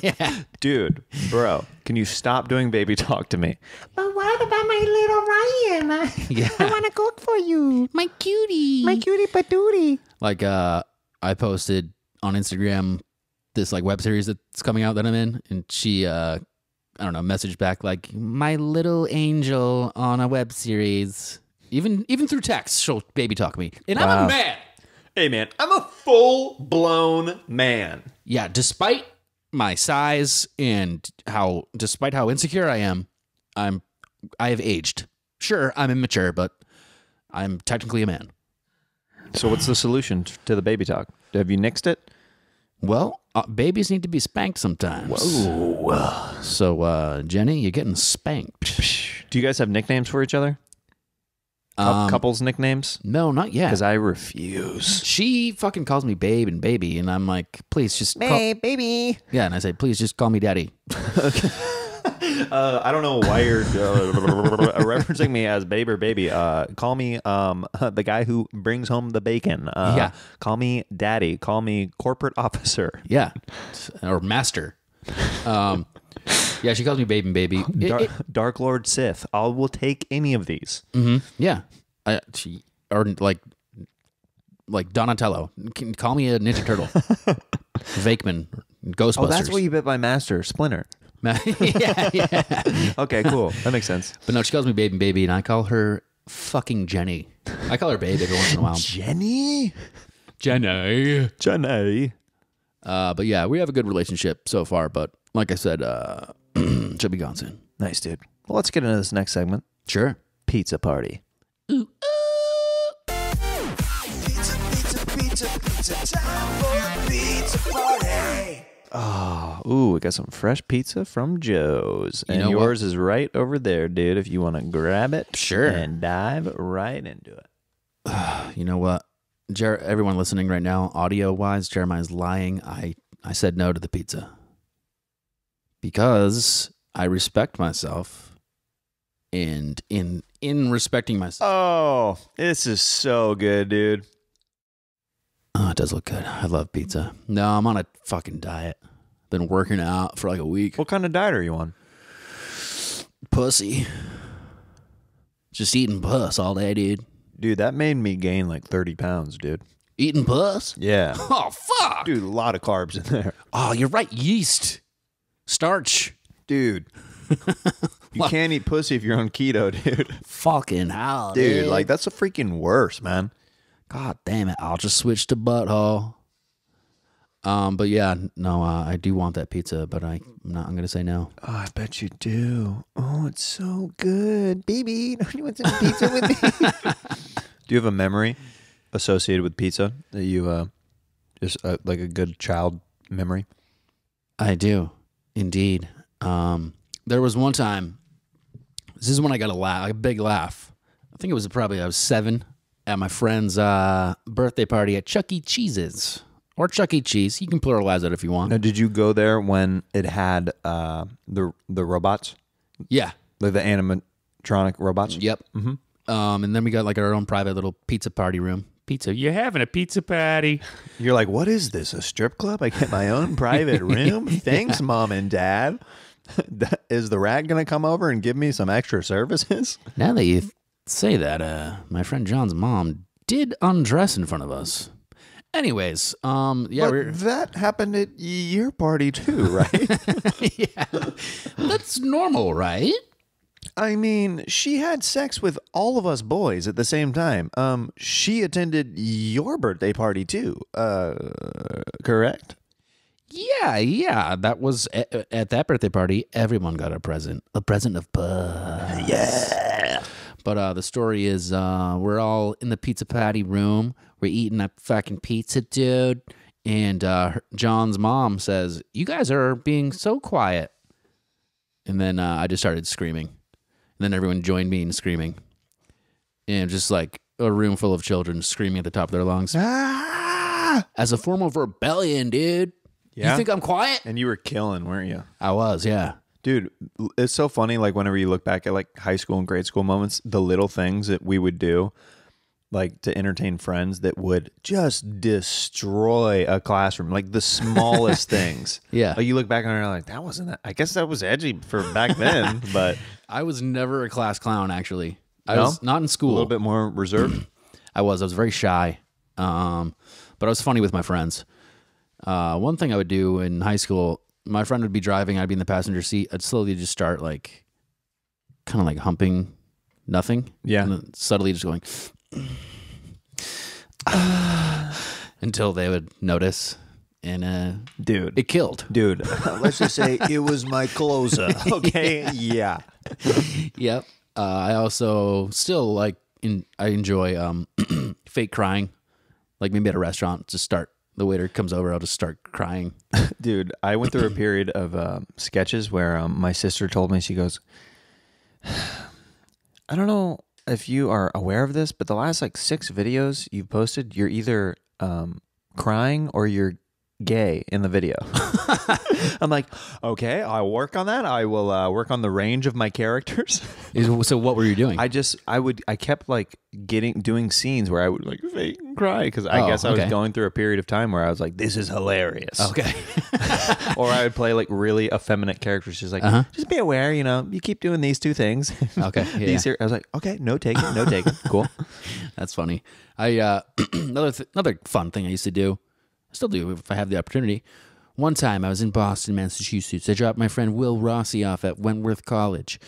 Yeah. Dude, bro, can you stop doing baby talk to me? But what about my little Ryan? Yeah. I want to cook for you. My cutie. My cutie patootie. Like, I posted on Instagram this like web series that's coming out that I'm in, and she, I don't know, messaged back like, my little angel on a web series. Even through text, she'll baby talk me. And I'm a man. Hey, man, I'm a full-blown man. Yeah, despite my size and despite how insecure I am, I have aged. Sure, I'm immature, but I'm technically a man. So what's the solution to the baby talk? Have you nixed it? Well, babies need to be spanked sometimes. Whoa. So, Jenny, you're getting spanked. Do you guys have nicknames for each other? Couples nicknames? No, not yet. Because I refuse. She fucking calls me babe and baby, and I'm like, please just Hey, baby. Yeah, and I say, please just call me daddy. I don't know why you're referencing me as babe or baby. Call me the guy who brings home the bacon. Yeah. Call me daddy. Call me corporate officer. Yeah, or master. Yeah, she calls me babe and baby. Dark Lord Sith. I will take any of these. Yeah, or like Donatello. Can call me a Ninja Turtle. Vakeman, Ghostbusters. Oh, that's what you bit by Master Splinter. yeah. Okay, cool. That makes sense. But no, she calls me babe and baby, and I call her fucking Jenny. I call her babe every once in a while. Jenny. But yeah, we have a good relationship so far. But like I said, she'll be gone soon. Nice, dude. Well, let's get into this next segment. Sure. Pizza party. Ooh. We got some fresh pizza from Joe's. You And know yours is right over there, dude, if you want to grab it. Sure. And dive right into it. You know what? Everyone listening right now, audio-wise, Jeremiah's lying. I said no to the pizza. Because I respect myself. And in respecting myself... Oh, this is so good, dude. Oh, it does look good. I love pizza. No, I'm on a fucking diet. Been working out for like a week. What kind of diet are you on? Pussy. Just eating puss all day, dude. Dude, that made me gain like 30 pounds, dude. Eating puss? Yeah. Oh, fuck. Dude, a lot of carbs in there. Oh, you're right. Yeast. Starch. Dude. You can't eat pussy if you're on keto, dude. Fucking hell, Dude, like that's the freaking worst, man. God damn it. I'll just switch to butthole. But yeah, no, I do want that pizza, but I'm going to say no. Oh, I bet you do. Oh, it's so good. Baby, don't you want some pizza with me? Do you have a memory associated with pizza that you, just like a good child memory? I do, indeed. There was one time, this is when I got a big laugh. I think it was I was 7 at my friend's birthday party at Chuck E. Cheese's. Or Chuck E. Cheese. You can pluralize it if you want. Now, did you go there when it had the robots? Yeah. Like the animatronic robots? Yep. Mm-hmm. And then we got like our own private little pizza party room. Pizza. You're having a pizza party. You're like, what is this? A strip club? I get my own private room? Thanks, Mom and Dad. Is the rat going to come over and give me some extra services? Now that you say that, my friend John's mom did undress in front of us. Anyways, yeah. But that happened at your party too, right? Yeah. That's normal, right? I mean, she had sex with all of us boys at the same time. She attended your birthday party too, correct? Yeah. That was at that birthday party. Everyone got a present of buzz. Yeah. But the story is, we're all in the pizza patty room. We're eating that fucking pizza, dude. And John's mom says, "You guys are being so quiet." And then I just started screaming. And then everyone joined me in screaming. And just like a room full of children screaming at the top of their lungs. Ah! As a form of rebellion, dude. Yeah? You think I'm quiet? And you were killing, weren't you? I was, yeah. Dude, it's so funny, like, whenever you look back at, like, high school and grade school moments, the little things that we would do, like, to entertain friends that would just destroy a classroom, like, the smallest things. Yeah. Like, you look back on it, like, that wasn't that. I guess that was edgy for back then, but... I was never a class clown, actually. I No? was not in school. A little bit more reserved? I was very shy. But I was funny with my friends. One thing I would do in high school... My friend would be driving. I'd be in the passenger seat. I'd slowly just start like, kind of like humping nothing. Yeah. And then subtly just going, until they would notice. And Dude. it killed. Dude, let's just say it was my closer. Okay? Yeah. Yep. I also still like, I enjoy fake crying. Like maybe at a restaurant, just start. The waiter comes over, I'll just start crying. Dude, I went through a period of sketches where my sister told me, she goes, I don't know if you are aware of this, but the last like 6 videos you've posted, you're either crying or you're gay in the video. I'm like, okay, I'll work on that. I will work on the range of my characters. So what were you doing? I kept like doing scenes where I would like fake cry because I guess I was going through a period of time where I was like, this is hilarious. Okay. Or I would play like really effeminate characters. She's like, just be aware, you keep doing these 2 things. Okay. Yeah. I was like, okay, no taking. Cool. That's funny. Another fun thing I used to do, I still do if I have the opportunity. One time I was in Boston, Massachusetts. I dropped my friend Will Rossi off at Wentworth College.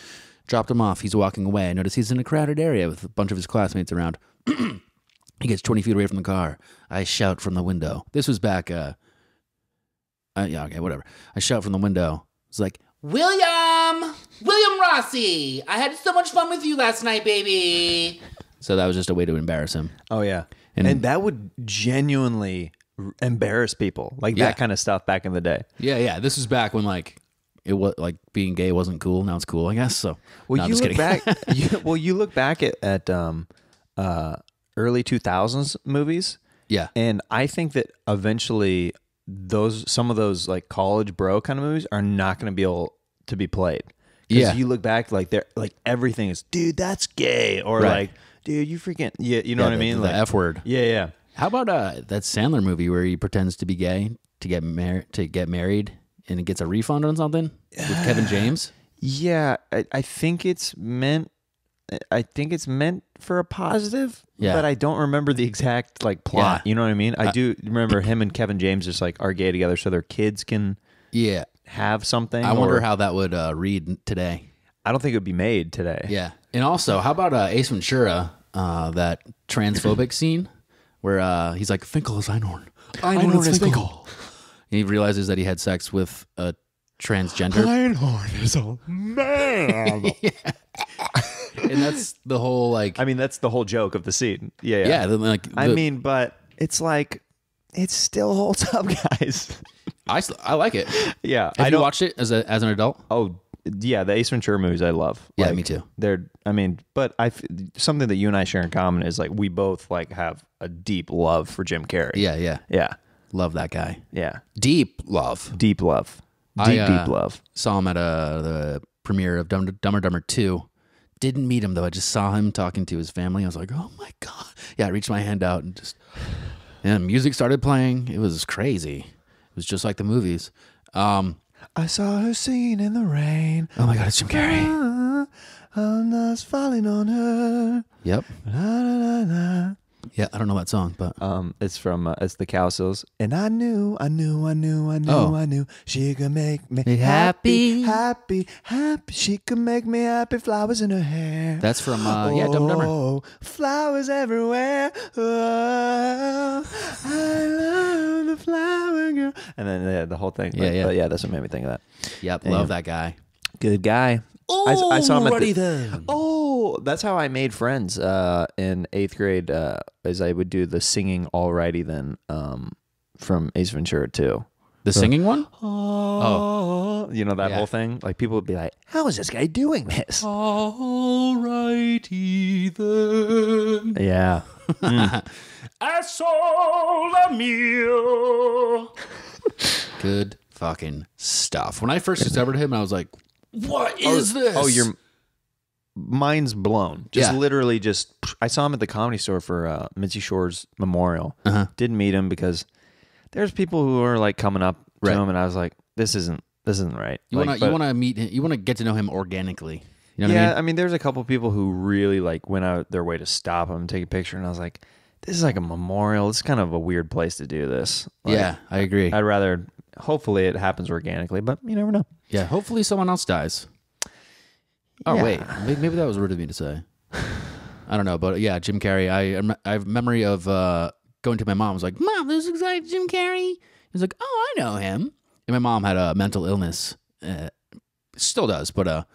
Dropped him off. He's walking away. I notice he's in a crowded area with a bunch of his classmates around. He gets 20 feet away from the car. I shout from the window. This was back, whatever. I shout from the window. It's like, William Rossi, I had so much fun with you last night, baby. So that was just a way to embarrass him. Oh, yeah. And that would genuinely embarrass people. Like that kind of stuff back in the day. Yeah. This was back when like it was like being gay wasn't cool. Now it's cool, I guess. So well, you look back. You look back at early 2000s movies. Yeah, and I think that eventually some of those like college bro kind of movies are not going to be able to be played. Because you look back, like they're like everything is, dude, that's gay, or like, dude, you freaking, you know what I mean? The like, F word. Yeah. How about that Sandler movie where he pretends to be gay to get married and it gets a refund on something with Kevin James? Yeah, I think it's meant. I think it's meant for a positive, but I don't remember the exact like plot. Yeah. You know what I mean? I do remember him and Kevin James just like are gay together so their kids can have something. I wonder or- how that would read today. I don't think it would be made today. Yeah. And also, how about Ace Ventura, that transphobic scene where he's like, Finkel is Einhorn. Einhorn is Finkel. And he realizes that he had sex with a transgender. Einhorn is a man. And that's the whole, like... I mean, that's the whole joke of the scene. Yeah. yeah, I mean, but it's like, it still holds up, guys. I like it. Yeah. Have I you watched it as an adult? Oh, yeah. The Ace Ventura movies I love. Yeah, Like, me too. But something that you and I share in common is like we both like have a deep love for Jim Carrey. Yeah. Yeah. Love that guy. Yeah. Deep love. Deep love. I, Deep love. Saw him at the premiere of Dumber Dumber 2. Didn't meet him, though. I just saw him talking to his family. I was like, oh, my God. Yeah, I reached my hand out and just... And music started playing. It was crazy. It was just like the movies. I saw her singing in the rain. Oh, my God, it's Jim Carrey. I'm just falling on her. Yep. La, la, la, la. Yeah, I don't know that song, but... It's from it's the Cowsills, and I knew she could make me happy. happy. She could make me happy. Flowers in her hair. That's from, Dumb and Dumber. Oh, flowers everywhere. Oh, I love the flower girl. And then the whole thing. Yeah. But yeah, that's what made me think of that. Yep, love that guy. Good guy. I saw him at Alrighty the, then. Oh, that's how I made friends in 8th grade. As I would do the singing "Alrighty Then" from Ace Ventura 2. The singing one? Oh, you know that Yeah. whole thing. Like people would be like, "How is this guy doing this?" Alrighty then. Yeah. I saw la mia. Good fucking stuff. When I first discovered him, I was like, what is this? Oh, your mind's blown. Just Yeah. literally just. I saw him at the Comedy Store for Mitzi Shore's memorial. Didn't meet him because there's people who are like coming up to Right. him, and I was like, "This isn't right." You Like, want but- to meet him. You want to get to know him organically. You know what yeah, I mean? there's a couple people who really like went out their way to stop him and take a picture, and I was like, "This is like a memorial. It's kind of a weird place to do this." Like, Yeah, I agree. I'd rather. Hopefully, it happens organically, but you never know. Yeah, hopefully someone else dies. Oh, Yeah. wait. Maybe that was rude of me to say. I don't know, but yeah, Jim Carrey. I have memory of going to my mom. I was like, Mom, this is like Jim Carrey. He's like, oh, I know him. And my mom had a mental illness. Still does, but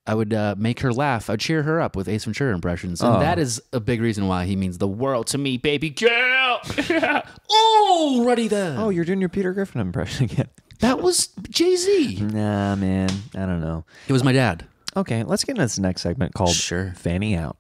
I would make her laugh. I'd cheer her up with Ace Ventura impressions. And that is a big reason why he means the world to me, baby girl. Alrighty then. Oh, you're doing your Peter Griffin impression again. That was Jay-Z. Nah, man, I don't know. It was my dad. Okay, let's get into this next segment called Sure. Fanning Out.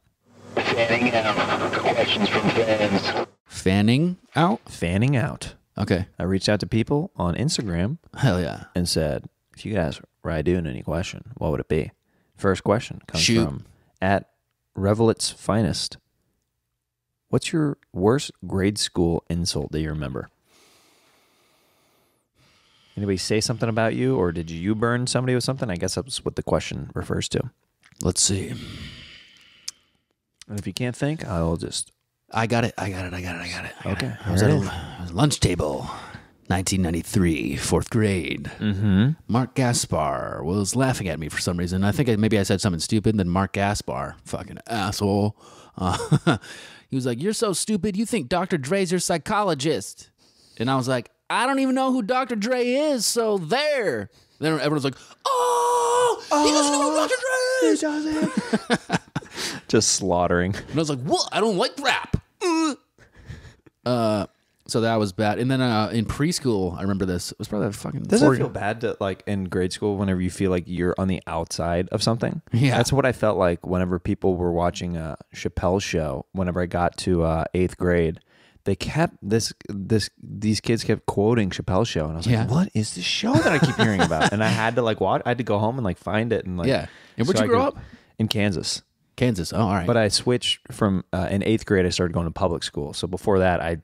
Fanning out. Questions from fans. Fanning out? Fanning Out. Okay. I reached out to people on Instagram Hell yeah. and said, if you could ask Ry Doon any question, what would it be? First question comes Shoot. from at Revelit's Finest. What's your worst grade school insult that you remember? Anybody say something about you, or did you burn somebody with something? I guess that's what the question refers to. Let's see. And if you can't think, I'll just... I got it. Okay, I was here at it is. a lunch table, 1993, fourth grade. Mm-hmm. Mark Gaspar was laughing at me for some reason. I think maybe I said something stupid, then Mark Gaspar, fucking asshole. He was like, you're so stupid, you think Dr. Dre's your psychologist. And I was like, I don't even know who Dr. Dre is, so there. Then everyone's like, oh, he doesn't know who Dr. Dre is. Just slaughtering. And I was like, what? I don't like rap. So that was bad. And then in preschool, I remember this. It was probably fucking... Doesn't it feel bad to, like, in grade school, whenever you feel like you're on the outside of something? Yeah. That's what I felt like whenever people were watching Chappelle's show. Whenever I got to 8th grade, they kept these kids kept quoting Chappelle's show, and I was Yeah. like, "What is this show that I keep hearing about?" And I had to like watch. I had to go home and like find it and like Yeah. And where'd you I grow could- up? In Kansas. Kansas. Oh, all right. But I switched from in 8th grade. I started going to public school. So before that, I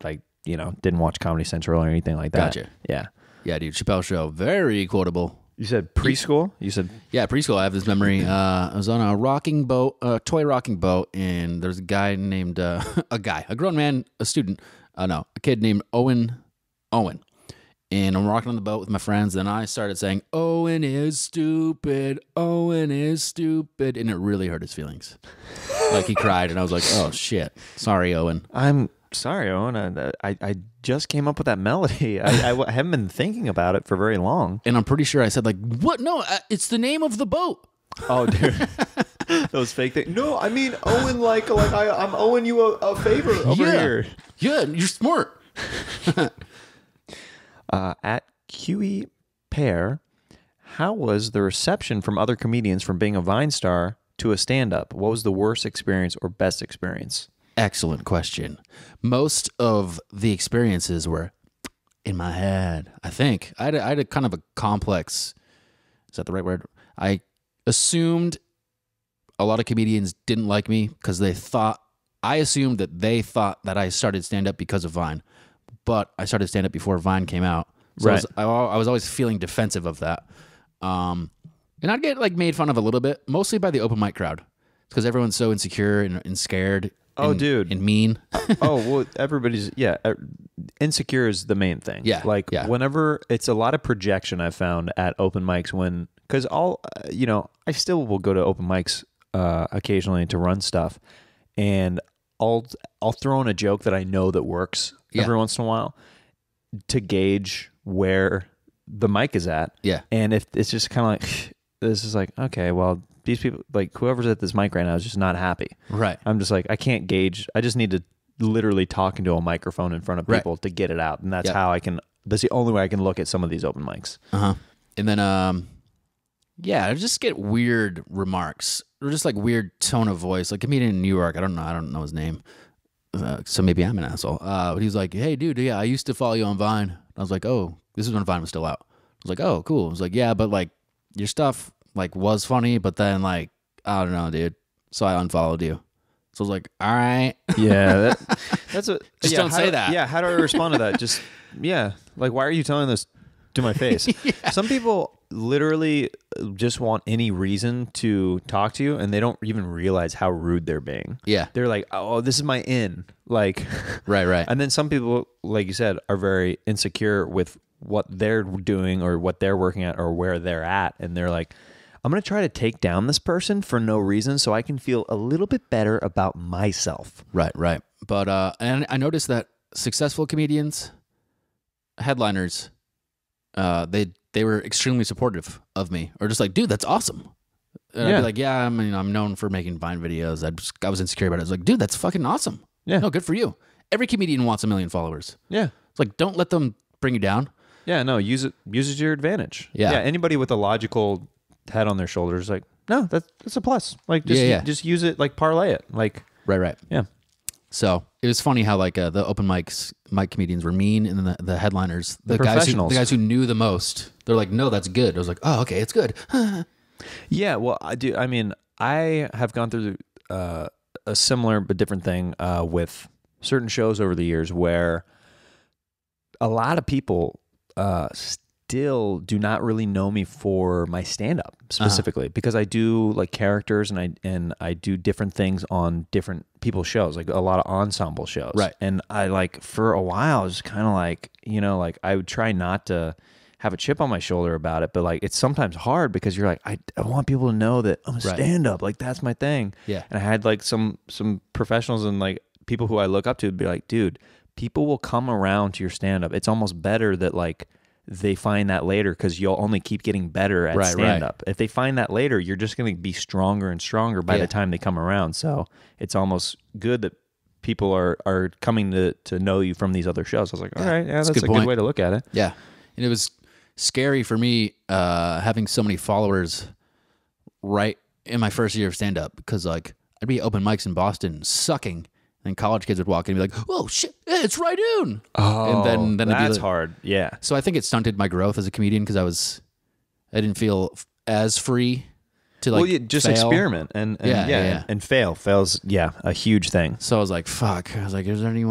didn't watch Comedy Central or anything like that. Gotcha. Yeah. Yeah, dude, Chappelle Show, very quotable. You said preschool. You said Yeah, preschool. I have this memory. I was on a rocking boat, a toy rocking boat, and there's a guy named a grown man, a student. A kid named Owen, And I'm rocking on the boat with my friends. Then I started saying, Owen is stupid. Owen is stupid. And it really hurt his feelings. Like he cried. And I was like, oh, shit. Sorry, Owen. I'm sorry, Owen. I just came up with that melody. I haven't been thinking about it for very long. And I'm pretty sure I said, like, what? No, it's the name of the boat. Oh, dude. Those fake things. No, I mean, Owen, I'm owing you a favor over here. Yeah, you're smart. At QE Pair, how was the reception from other comedians from being a Vine star to a stand-up? What was the worst experience or best experience? Excellent question. Most of the experiences were in my head, I think. I had a kind of a complex, is that the right word? I assumed a lot of comedians didn't like me because I assumed that they thought that I started stand-up because of Vine. But I started stand-up before Vine came out. So right. I was always feeling defensive of that. And I'd get like made fun of a little bit, mostly by the open mic crowd. It's because everyone's so insecure and scared. Dude. And mean. Well, everybody's, insecure is the main thing. Yeah. Whenever it's a lot of projection I've found at open mics because I still will go to open mics occasionally to run stuff. And I'll throw in a joke that I know that works every once in a while to gauge where the mic is at. Yeah. And if it's just kind of like, this is like, okay, well, these people, like whoever's at this mic right now is just not happy. Right. I'm just like, I can't gauge. I just need to literally talk into a microphone in front of people to get it out. And that's how that's the only way I can look at some of these open mics. Uh-huh. And then, I just get weird remarks or just like weird tone of voice. Like a comedian in New York, I don't know his name. So maybe I'm an asshole. But he's like, hey, dude, yeah, I used to follow you on Vine. I was like, oh, this is when Vine was still out. I was like, oh, cool. I was like, yeah, but like your stuff like was funny, but then like, I don't know, dude. So I unfollowed you. So I was like, all right. Yeah. That's what. Just don't say that. Yeah. How do I respond to that? Just, like, why are you telling this to my face? Some people literally just want any reason to talk to you and they don't even realize how rude they're being. Yeah. They're like, oh, this is my in. Like, right. And then some people, like you said, are very insecure with what they're doing or what they're working at or where they're at. And they're like, I'm going to try to take down this person for no reason so I can feel a little bit better about myself. Right. But, and I noticed that successful comedians, headliners, they were extremely supportive of me, or just like, dude, that's awesome. And I'd be like, yeah, I'm known for making Vine videos. I was insecure about it. I was like, dude, that's fucking awesome. Yeah. No, good for you. Every comedian wants 1 million followers. Yeah. It's like, don't let them bring you down. Yeah, no, use it to your advantage. Yeah. Anybody with a logical head on their shoulders, like, no, that's a plus. Like, just use it, like, parlay it. Like, right. Yeah. So it was funny how like the open mic comedians were mean, and then the headliners, the guys who knew the most, they're like, no, that's good. I was like, oh, okay, it's good. Yeah, well, I have gone through a similar but different thing with certain shows over the years where a lot of people still do not really know me for my stand-up specifically because I do like characters and I do different things on different people's shows, like a lot of ensemble shows. Right. And I like for a while I was kind of like, like I would try not to have a chip on my shoulder about it, but like it's sometimes hard because you're like, I want people to know that I'm a stand-up, like that's my thing. Yeah. And I had like some professionals and like people who I look up to be like, dude, people will come around to your stand-up. It's almost better that like they find that later because you'll only keep getting better at stand-up. If they find that later, you're just going to be stronger and stronger by the time they come around. So it's almost good that people are coming to know you from these other shows. I was like, all right, that's a good way to look at it. Yeah. And it was scary for me having so many followers right in my first year of stand-up because like I'd be open mics in Boston sucking. And college kids would walk in and be like, "Oh shit, it's Ry Doon." Oh, and then that's it'd be hard. Yeah. So I think it stunted my growth as a comedian because I didn't feel as free to like just fail. experiment and fail. Fail's a huge thing. So I was like, "Fuck!" I was like, "Is there any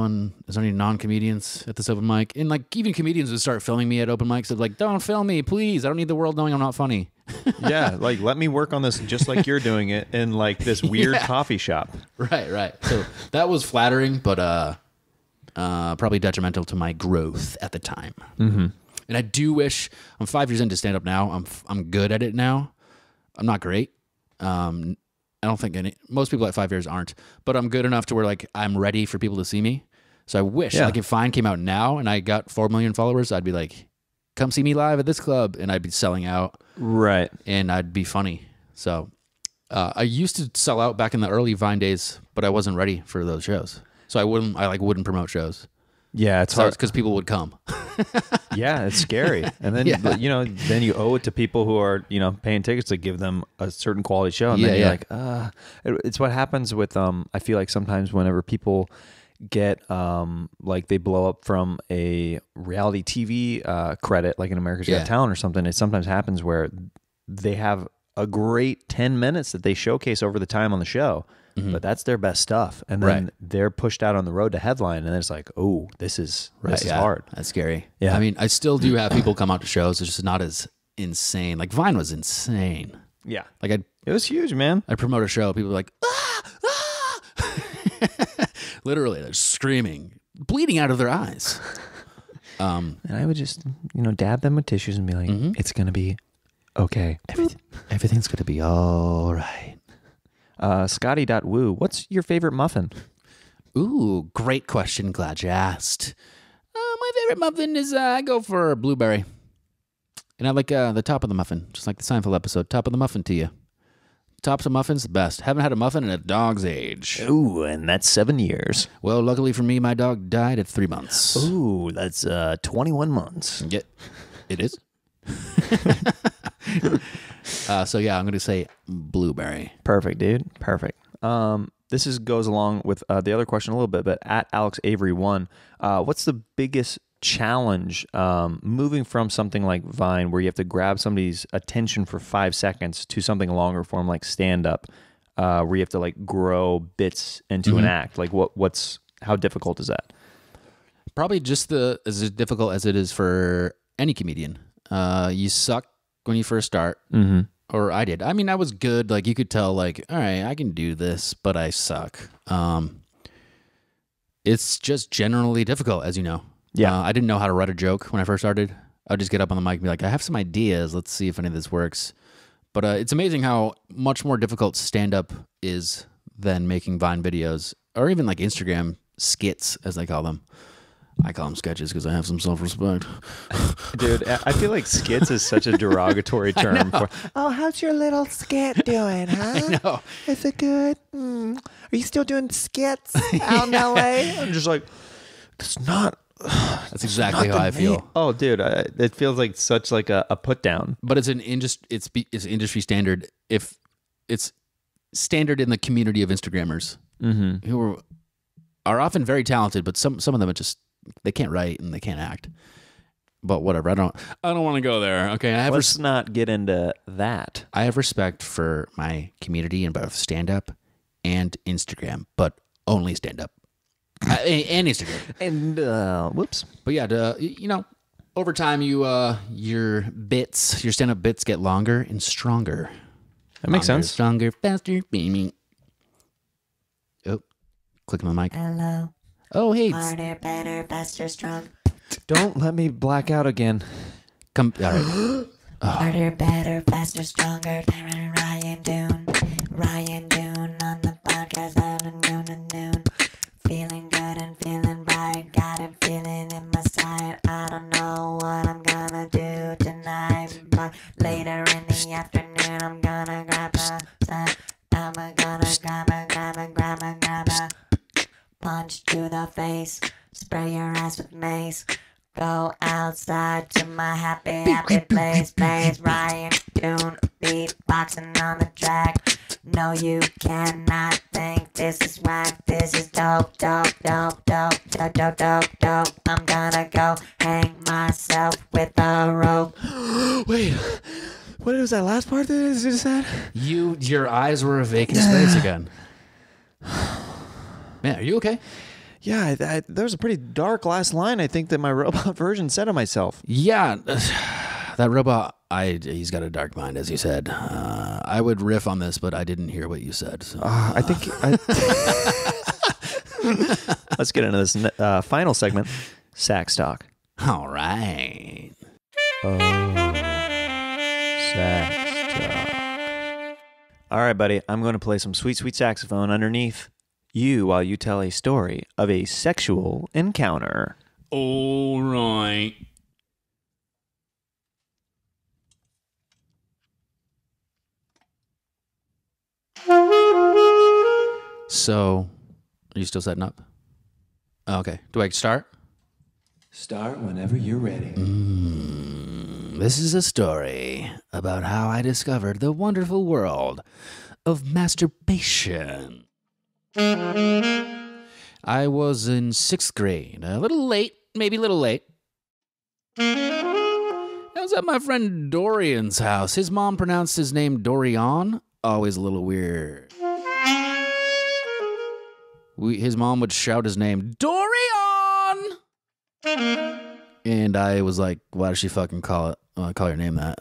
non-comedians at this open mic?" And like even comedians would start filming me at open mics. They'd like, "Don't film me, please. I don't need the world knowing I'm not funny." Yeah, like let me work on this just like you're doing it in like this weird coffee shop. Right. So that was flattering, but probably detrimental to my growth at the time. Mm-hmm. And I do wish I'm 5 years into stand up now. I'm good at it now. I'm not great. I don't think most people at 5 years aren't, but I'm good enough to where like I'm ready for people to see me. So I wish like if Vine came out now and I got 4 million followers, I'd be like, come see me live at this club, and I'd be selling out. Right. And I'd be funny. So I used to sell out back in the early Vine days, but I wasn't ready for those shows. So I wouldn't promote shows. Yeah, it's hard because people would come. Yeah, it's scary. And then then you owe it to people who are paying tickets to give them a certain quality show. And then you're like, it's what happens with I feel like sometimes whenever people get like they blow up from a reality TV credit, like in America's Got Talent or something, it sometimes happens where they have a great 10 minutes that they showcase over the time on the show. But that's their best stuff, and then they're pushed out on the road to headline, and it's like, oh, this is hard. That's scary. Yeah, I mean, I still do have people come out to shows. It's just not as insane. Like Vine was insane. Yeah, like it was huge, man. I'd promote a show, people were like, literally, they're screaming, bleeding out of their eyes. And I would just dab them with tissues and be like, it's gonna be okay. Everything's gonna be all right. Scotty.woo, what's your favorite muffin? Ooh, great question. Glad you asked. My favorite muffin is I go for blueberry. And I like the top of the muffin, just like the Seinfeld episode, top of the muffin to you. Tops of muffins, the best. Haven't had a muffin in a dog's age. Ooh, and that's 7 years. Well, luckily for me, my dog died at 3 months. Ooh, that's 21 months. Yeah, it is. So yeah, I'm going to say blueberry. Perfect, dude. Perfect. This goes along with the other question a little bit, but at Alex Avery 1, what's the biggest challenge moving from something like Vine, where you have to grab somebody's attention for 5 seconds, to something longer form like stand up, where you have to like grow bits into an act? Like how difficult is that? Probably just as difficult as it is for any comedian. You suck when you first start, or I did. I mean, I was good. Like you could tell, like, all right, I can do this, but I suck. It's just generally difficult, as you know. Yeah, I didn't know how to write a joke when I first started. I'd just get up on the mic and be like, I have some ideas. Let's see if any of this works. But it's amazing how much more difficult stand-up is than making Vine videos, or even like Instagram skits, as they call them. I call them sketches because I have some self-respect. Dude, I feel like skits is such a derogatory term. Oh, how's your little skit doing, huh? I know. Is it good? Are you still doing skits out in L.A.? I'm just like, it's not. That's exactly how I feel. Oh, dude, it feels like such like a put down. But it's it's industry standard. If it's standard in the community of Instagrammers who are often very talented, but some of them are just, they can't write and they can't act. But whatever, I don't want to go there. Okay, Let's not get into that. I have respect for my community in both stand up and Instagram, but only stand up and Instagram. And whoops. But yeah, over time your stand up bits get longer and stronger. That makes sense. Stronger, faster, beaming. Oh, clicking the mic. Hello. Oh, hey. Harder, better, faster, strong. Don't let me black out again. Come. All right. Harder, better, faster, stronger. Ryan Doon. Ryan Doon on the podcast at noon and noon. Feeling good and feeling right. Got a feeling in my side. I don't know what I'm gonna do tonight, but later in the afternoon I'm gonna grab a side. I'm gonna grab a punch to the face. Spray your ass with mace. Go outside to my happy place. Ryan Doon beatboxing on the track. No, you cannot think this is whack. This is dope. I'm gonna go hang myself with a rope. Wait, what was that last part that you just said? Your eyes were a vacant space again. Man, are you okay? Yeah, there was a pretty dark last line, I think, that my robot version said of myself. Yeah, that robot, he's got a dark mind, as you said. I would riff on this, but I didn't hear what you said. So. I think... Let's get into this final segment, Sax Talk. All right. Sax talk. All right, buddy. I'm going to play some sweet, sweet saxophone underneath you while you tell a story of a sexual encounter. All right. So, are you still setting up? Oh, okay. Do I start? Start whenever you're ready. This is a story about how I discovered the wonderful world of masturbation. I was in 6th grade, a little late, maybe a little late. I was at my friend Dorian's house. His mom pronounced his name Dorian, always a little weird. His mom would shout his name, Dorian! And I was like, why does she fucking call your name that?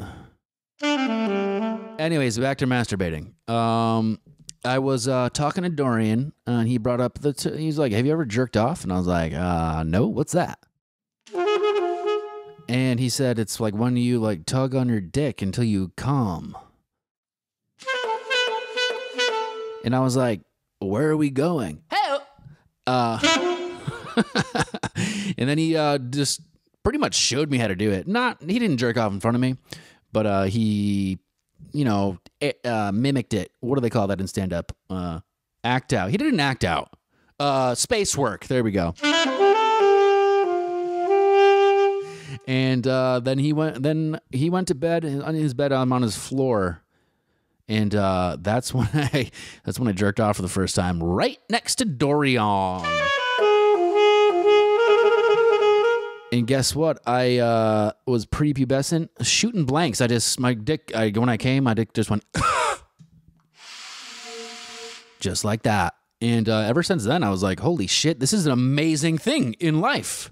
Anyways, back to masturbating. I was talking to Dorian, and he brought up he's like, have you ever jerked off? And I was like, no, what's that? And he said, it's like when you like tug on your dick until you come. And I was like, where are we going? Help! And then he just pretty much showed me how to do it. He didn't jerk off in front of me, but he, mimicked it. What do they call that in stand-up? Act out. He didn't act out. Space work. There we go. And then he went to bed. On his bed, I'm on his floor. And that's when I jerked off for the first time, right next to Dorian. And guess what? I was prepubescent, shooting blanks. My dick just went just like that. And ever since then, I was like, holy shit, this is an amazing thing in life.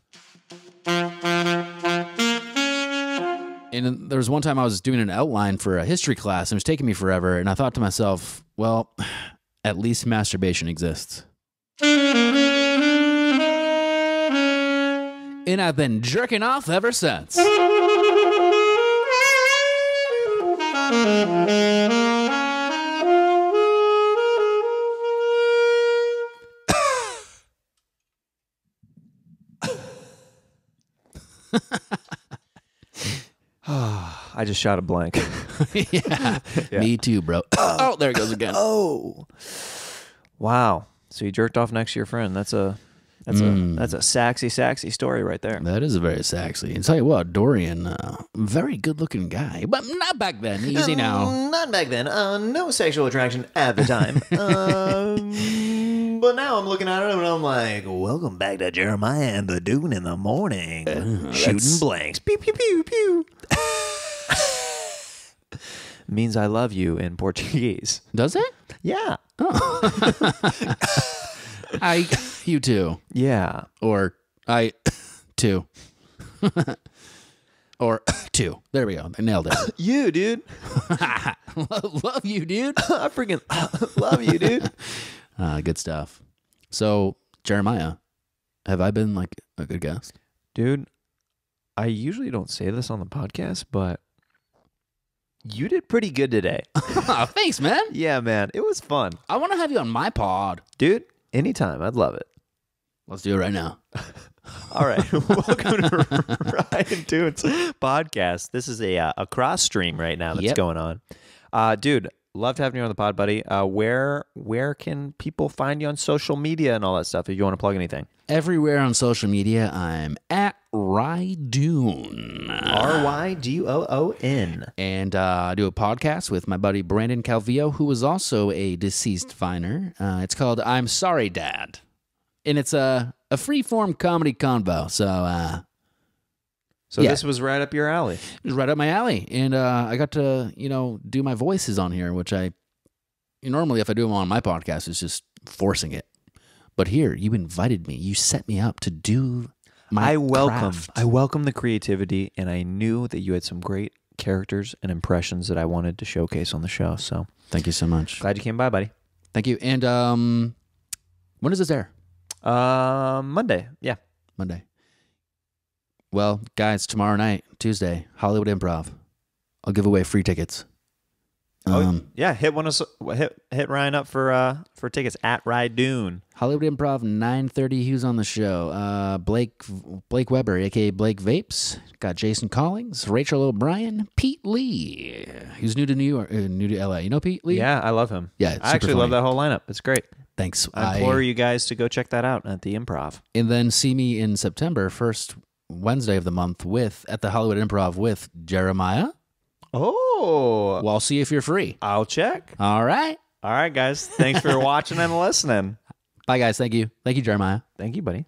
And there was one time I was doing an outline for a history class, and it was taking me forever, and I thought to myself, well, at least masturbation exists. And I've been jerking off ever since. I just shot a blank. Yeah, me too, bro. Oh, there it goes again. Oh, wow! So you jerked off next to your friend. That's a saxy story right there. That is a very sexy. And tell you what, Dorian, very good-looking guy, but not back then. Easy now. Not back then. No sexual attraction at the time. But now I'm looking at it and I'm like, welcome back to Jeremiah and the Doon in the morning. Shooting blanks. Pew, pew, pew, pew. Means I love you in Portuguese. Does it? Yeah. You too. Yeah. Or I too. Or two. There we go. I nailed it. You, dude. Love you, dude. I freaking love you, dude. Good stuff. So, Jeremiah, have I been like a good guest? Dude, I usually don't say this on the podcast, but you did pretty good today. Thanks, man. Yeah, man. It was fun. I want to have you on my pod. Dude, anytime. I'd love it. Let's do it right now. All right. Welcome to Ry Doon's podcast. This is a cross stream right now that's going on. Dude, loved having you on the pod, buddy. Where can people find you on social media and all that stuff if you want to plug anything? Everywhere on social media, I'm at Ry Doon. RYDOON. And I do a podcast with my buddy Brandon Calvillo, who was also a deceased finer. It's called I'm Sorry, Dad. And it's a free-form comedy convo. So this was right up your alley. It was right up my alley. And I got to, do my voices on here, which normally if I do them on my podcast, it's just forcing it. But here, you invited me. You set me up to do my craft. I welcome the creativity, and I knew that you had some great characters and impressions that I wanted to showcase on the show. So thank you so much. Glad you came by, buddy. Thank you. And when does this air? Monday. Yeah. Monday. Well, guys, tomorrow night, Tuesday, Hollywood Improv. I'll give away free tickets. Yeah, hit Ryan up for tickets at Ry Doon. Hollywood Improv, 9:30. Who's on the show? Blake Weber, aka Blake Vapes. Got Jason Collins, Rachel O'Brien, Pete Lee, who's new to New York, new to LA. You know Pete Lee? Yeah, I love him. Yeah, it's I actually super love funny. that whole lineup. It's great. Thanks. I implore you guys to go check that out at the Improv. And then see me in September, first Wednesday of the month, at the Hollywood Improv with Jeremiah. Oh, Well, I'll see if you're free. I'll check. All right. All right, guys. Thanks for watching and listening. Bye, guys. Thank you. Thank you, Jeremiah. Thank you, buddy.